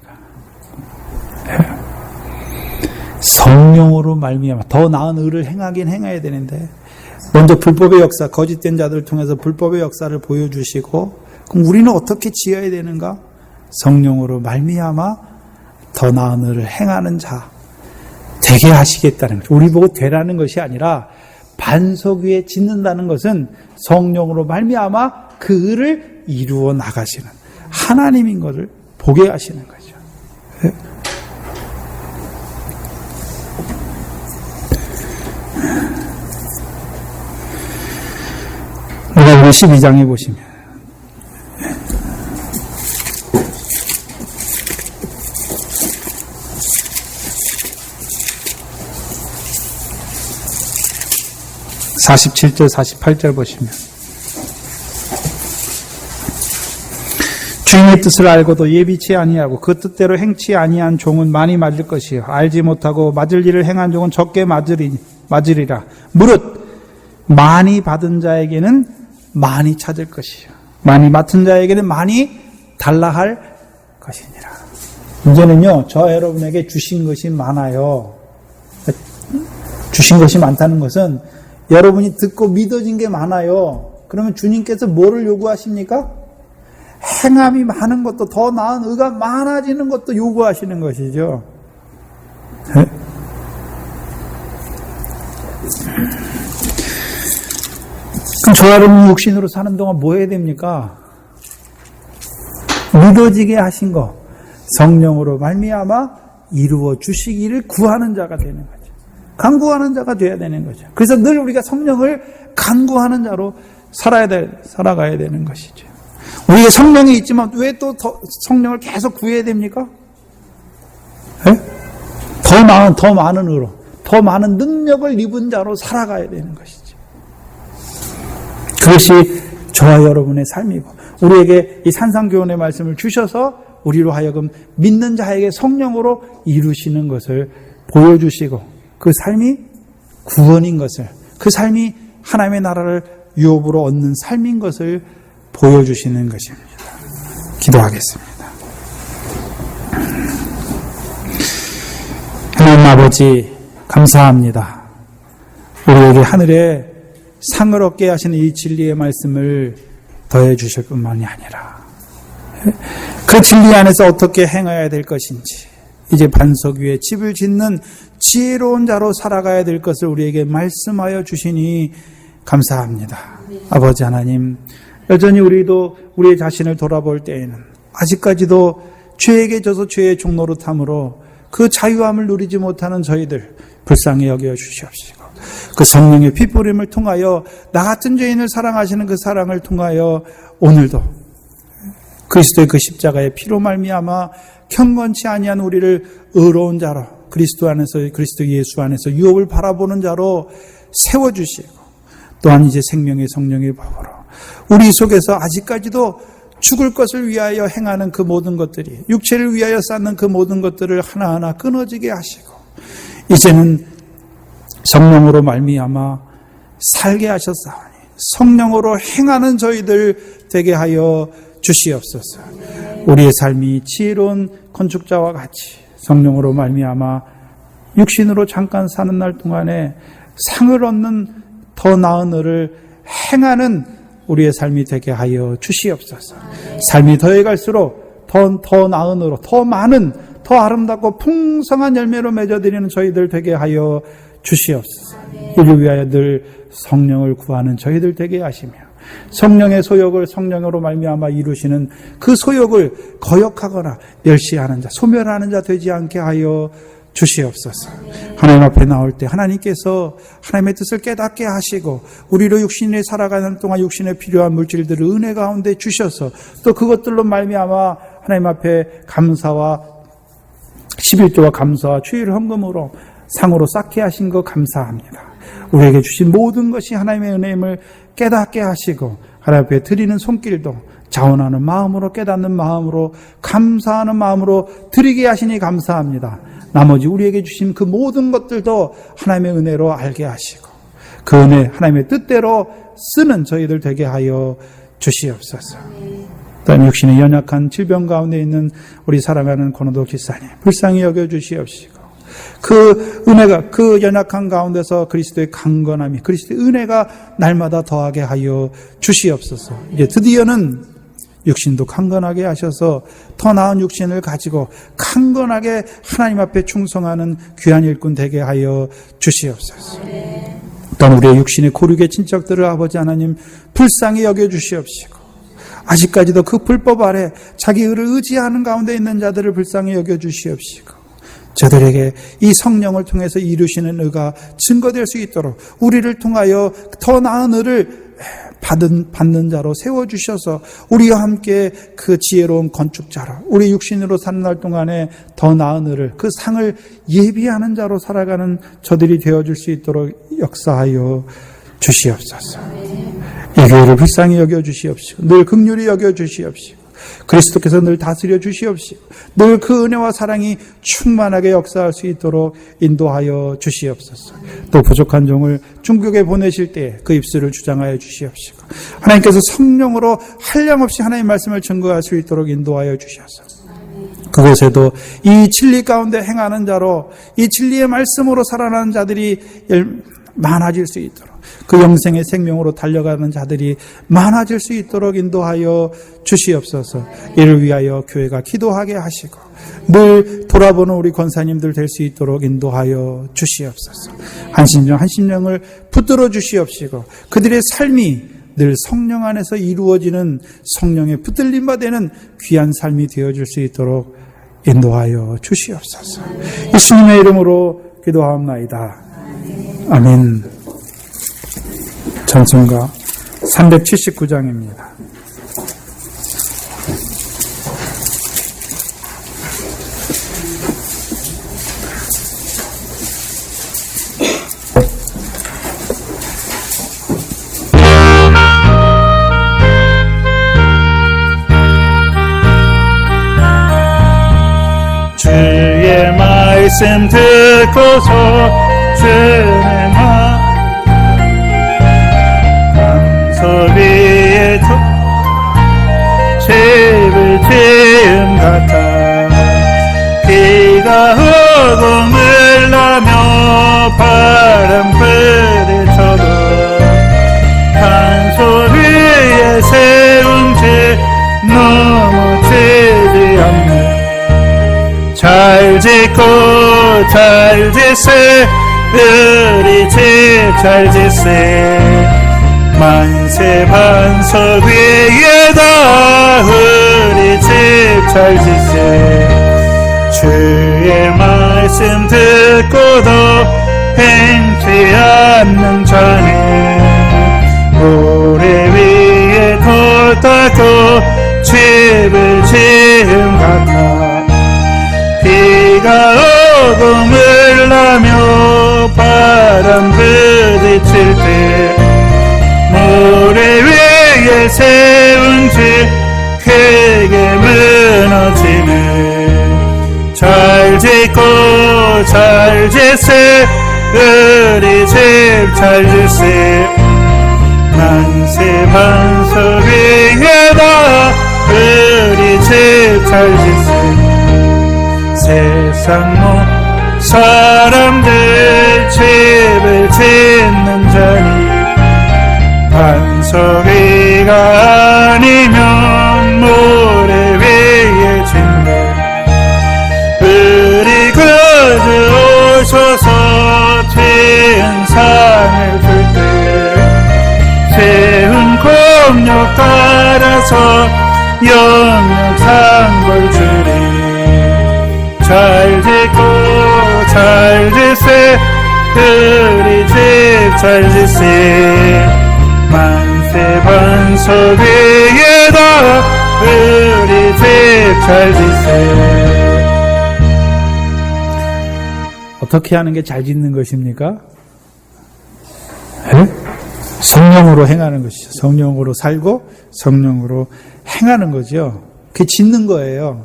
성령으로 말미암아 더 나은 의를 행하긴 행해야 되는데 먼저 불법의 역사, 거짓된 자들을 통해서 불법의 역사를 보여주시고 그럼 우리는 어떻게 지어야 되는가? 성령으로 말미암아 더 나은 의를 행하는 자 되게 하시겠다는 거죠. 우리 보고 되라는 것이 아니라 반석 위에 짓는다는 것은 성령으로 말미암아 그 의를 이루어 나가시는 하나님인 것을 보게 하시는 거죠. 누가복음 12장에 보시면 47절 48절 보시면 주인의 뜻을 알고도 예비치 아니하고 그 뜻대로 행치 아니한 종은 많이 맞을 것이요 알지 못하고 맞을 일을 행한 종은 적게 맞으리라. 무릇 많이 받은 자에게는 많이 찾을 것이요 많이 맡은 자에게는 많이 달라 할 것이니라. 이제는요, 저 여러분에게 주신 것이 많아요. 주신 것이 많다는 것은 여러분이 듣고 믿어진 게 많아요. 그러면 주님께서 뭐를 요구하십니까? 행함이 많은 것도, 더 나은 의가 많아지는 것도 요구하시는 것이죠. 그럼 저 여러분 육신으로 사는 동안 뭐 해야 됩니까? 믿어지게 하신 거 성령으로 말미암아 이루어 주시기를 구하는 자가 되는 거죠. 간구하는 자가 돼야 되는 거죠. 그래서 늘 우리가 성령을 간구하는 자로 살아가야 되는 것이죠. 우리의 성령이 있지만 왜 또 성령을 계속 구해야 됩니까? 네? 더 많은 의로, 더 많은 능력을 입은 자로 살아가야 되는 것이죠. 그것이 저와 여러분의 삶이고, 우리에게 이 산상교훈의 말씀을 주셔서 우리로 하여금 믿는 자에게 성령으로 이루시는 것을 보여주시고, 그 삶이 구원인 것을, 그 삶이 하나님의 나라를 유업으로 얻는 삶인 것을 보여주시는 것입니다. 기도하겠습니다. 하나님 아버지, 감사합니다. 우리에게 하늘에 상을 얻게 하시는 이 진리의 말씀을 더해 주실 뿐만이 아니라 그 진리 안에서 어떻게 행해야 될 것인지, 이제 반석 위에 집을 짓는 지혜로운 자로 살아가야 될 것을 우리에게 말씀하여 주시니 감사합니다. 아버지 하나님, 여전히 우리도 우리의 자신을 돌아볼 때에는 아직까지도 죄에게 져서 죄의 종노릇함으로 그 자유함을 누리지 못하는 저희들 불쌍히 여겨 주시옵시고, 그 성령의 핏부림을 통하여 나 같은 죄인을 사랑하시는 그 사랑을 통하여 오늘도 그리스도의 그 십자가의 피로 말미암아 경건치 아니한 우리를 의로운 자로, 그리스도 예수 안에서 유업을 바라보는 자로 세워주시고, 또한 이제 생명의 성령의 법으로 우리 속에서 아직까지도 죽을 것을 위하여 행하는 그 모든 것들이, 육체를 위하여 쌓는 그 모든 것들을 하나하나 끊어지게 하시고, 이제는 성령으로 말미암아 살게 하셨사오니 성령으로 행하는 저희들 되게 하여 주시옵소서. 우리의 삶이 지혜로운 건축자와 같이 성령으로 말미암아 육신으로 잠깐 사는 날 동안에 상을 얻는 더 나은 의를 행하는 우리의 삶이 되게 하여 주시옵소서. 삶이 더해갈수록 더 나은 의로, 더 많은, 더 아름답고 풍성한 열매로 맺어드리는 저희들 되게 하여 주시옵소서. 이를 위하여 늘 성령을 구하는 저희들 되게 하시며, 성령의 소욕을 성령으로 말미암아 이루시는 그 소욕을 거역하거나 멸시하는 자, 소멸하는 자 되지 않게 하여 주시옵소서. 하나님 앞에 나올 때 하나님께서 하나님의 뜻을 깨닫게 하시고, 우리로 육신에 살아가는 동안 육신에 필요한 물질들을 은혜 가운데 주셔서 또 그것들로 말미암아 하나님 앞에 감사와 11조와 감사와 주일 헌금으로 상으로 쌓게 하신 것 감사합니다. 우리에게 주신 모든 것이 하나님의 은혜임을 깨닫게 하시고, 하나님 앞에 드리는 손길도 자원하는 마음으로, 깨닫는 마음으로, 감사하는 마음으로 드리게 하시니 감사합니다. 나머지 우리에게 주신 그 모든 것들도 하나님의 은혜로 알게 하시고, 그 은혜 하나님의 뜻대로 쓰는 저희들 되게 하여 주시옵소서. 또한 육신의 연약한 질병 가운데 있는 우리 사랑하는 권호도 기사님 불쌍히 여겨주시옵시고, 그 은혜가, 그 연약한 가운데서 그리스도의 강건함이, 그리스도의 은혜가 날마다 더하게 하여 주시옵소서. 이제 드디어는 육신도 강건하게 하셔서 더 나은 육신을 가지고 강건하게 하나님 앞에 충성하는 귀한 일꾼 되게 하여 주시옵소서. 또한 우리의 육신의 고륙의 친척들을 아버지 하나님 불쌍히 여겨주시옵시고, 아직까지도 그 불법 아래 자기 의를 의지하는 가운데 있는 자들을 불쌍히 여겨주시옵시고, 저들에게 이 성령을 통해서 이루시는 의가 증거될 수 있도록 우리를 통하여 더 나은 의를 받는 자로 세워주셔서 우리와 함께 그 지혜로운 건축자로 우리 육신으로 사는 날 동안에 더 나은 의를, 그 상을 예비하는 자로 살아가는 저들이 되어줄 수 있도록 역사하여 주시옵소서. 이 교회를 불쌍히 여겨주시옵시고, 늘 긍휼히 여겨주시옵시고, 그리스도께서 늘 다스려 주시옵시고, 늘 그 은혜와 사랑이 충만하게 역사할 수 있도록 인도하여 주시옵소서. 또 부족한 종을 중국에 보내실 때 그 입술을 주장하여 주시옵시고, 하나님께서 성령으로 한량없이 하나님의 말씀을 증거할 수 있도록 인도하여 주셔서 그곳에도 이 진리 가운데 행하는 자로, 이 진리의 말씀으로 살아나는 자들이 많아질 수 있도록, 그 영생의 생명으로 달려가는 자들이 많아질 수 있도록 인도하여 주시옵소서. 이를 위하여 교회가 기도하게 하시고 늘 돌아보는 우리 권사님들 될 수 있도록 인도하여 주시옵소서. 한심령 한심령을 붙들어 주시옵시고, 그들의 삶이 늘 성령 안에서 이루어지는 성령의 붙들림 바 되는 귀한 삶이 되어줄 수 있도록 인도하여 주시옵소서. 예수님의 이름으로 기도하옵나이다. 아멘. 찬송가 379장입니다. 주의 말씀 듣고서 주의 강서 위에 집을 지은 같아 비가 오고 물나며 바람 부딪혀도 강서 위에 세운 집 넘어지지 않네. 잘 짓고 잘 짓세 우리 집 잘 짓세 만세 반석 위에다 우리 집 잘 짓세 주의 말씀 듣고도 행치 않는 자는 모래 위에 돌 닦고 집을 지은 같아 비가 오고 물나며 바람 부딪힐 때 모래 위에 세운 집 크게 무너지네. 잘 짓고 잘 짓세 우리 집 잘 짓세 만세 반석 위에다 우리 집 잘 짓세 세상 모 사람들 집을 짓는 자니 반석 위가 아니면 모래 위에 짓네. 우리 구주 오셔서 튀은 산을 줄 때 세운 공력 따라서 영영 산걸 주리. 잘 짓고 잘 짓세 우리 집 잘 짓세 만세 반석 위에다 우리 집 잘 짓세. 어떻게 하는 게 잘 짓는 것입니까? 네? 성령으로 행하는 것이죠. 성령으로 살고 성령으로 행하는 거죠. 그게 짓는 거예요.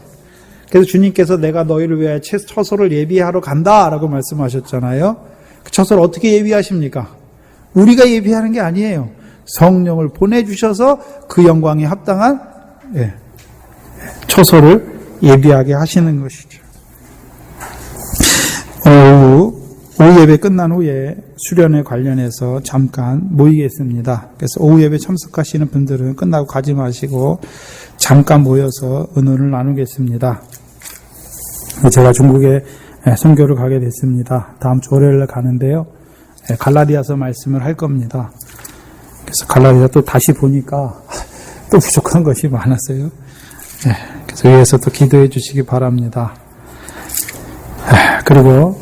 그래서 주님께서 내가 너희를 위하여 처소를 예비하러 간다라고 말씀하셨잖아요. 그 처소를 어떻게 예비하십니까? 우리가 예비하는 게 아니에요. 성령을 보내주셔서 그 영광에 합당한 처소를 예비하게 하시는 것이죠. 오후 예배 끝난 후에 수련회 관련해서 잠깐 모이겠습니다. 그래서 오후 예배 참석하시는 분들은 끝나고 가지 마시고 잠깐 모여서 의논을 나누겠습니다. 제가 중국에 선교를 가게 됐습니다. 다음 주 월요일에 가는데요. 갈라디아서 말씀을 할 겁니다. 그래서 갈라디아 또 다시 보니까 또 부족한 것이 많았어요. 그래서 위에서 또 기도해 주시기 바랍니다. 그리고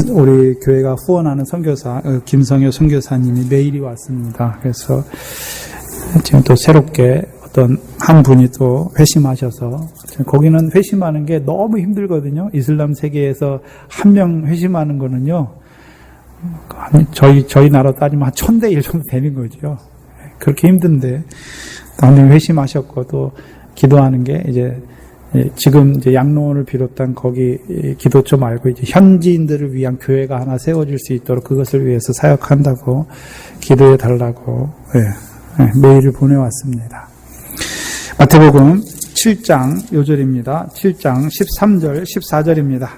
우리 교회가 후원하는 선교사 김성효 선교사님이 메일이 왔습니다. 그래서 지금 또 새롭게 어떤 한 분이 또 회심하셔서 거기는 회심하는 게 너무 힘들거든요. 이슬람 세계에서 한 명 회심하는 거는요. 저희 나라 따지면 한 1000대 1 정도 되는 거죠. 그렇게 힘든데 당연히 회심하셨고 또 기도하는 게 이제 지금 이제 양로원을 비롯한 거기 기도처 말고 이제 현지인들을 위한 교회가 하나 세워질 수 있도록 그것을 위해서 사역한다고 기도해 달라고 메일을 보내왔습니다. 마태복음 7장 요절입니다. 7장 13절 14절입니다.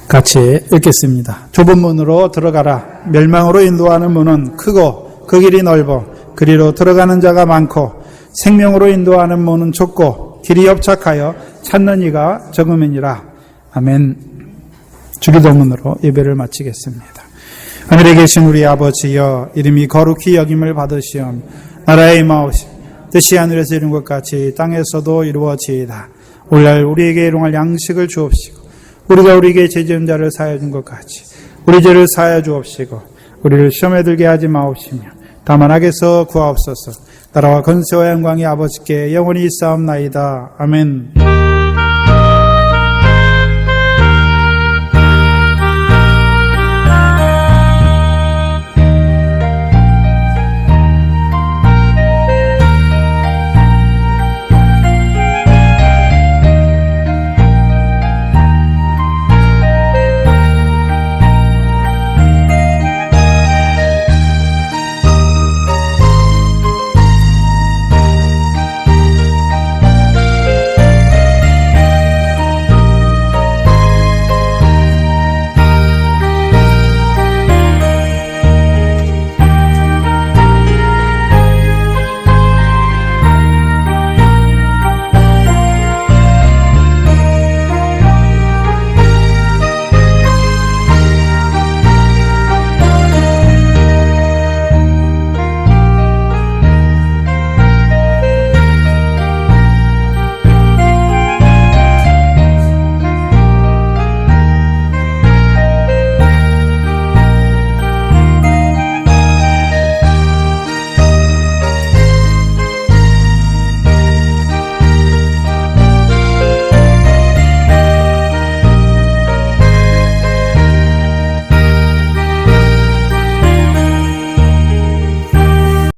같이 읽겠습니다. 좁은 문으로 들어가라. 멸망으로 인도하는 문은 크고 그 길이 넓어 그리로 들어가는 자가 많고 생명으로 인도하는 문은 좁고 길이 협착하여 찾는 이가 적음이니라. 아멘. 주기도문으로 예배를 마치겠습니다. 하늘에 계신 우리 아버지여, 이름이 거룩히 여김을 받으시옵. 나라의 임하옵시며 뜻이 하늘에서 이룬 것 같이 땅에서도 이루어지이다. 오늘날 우리에게 일용할 양식을 주옵시고 우리가 우리에게 죄 지은 자를 사하여 준 것 같이 우리 죄를 사하여 주옵시고 우리를 시험에 들게 하지 마옵시며 다만 악에서 구하옵소서. 나라와 권세와 영광이 아버지께 영원히 있사옵나이다. 아멘.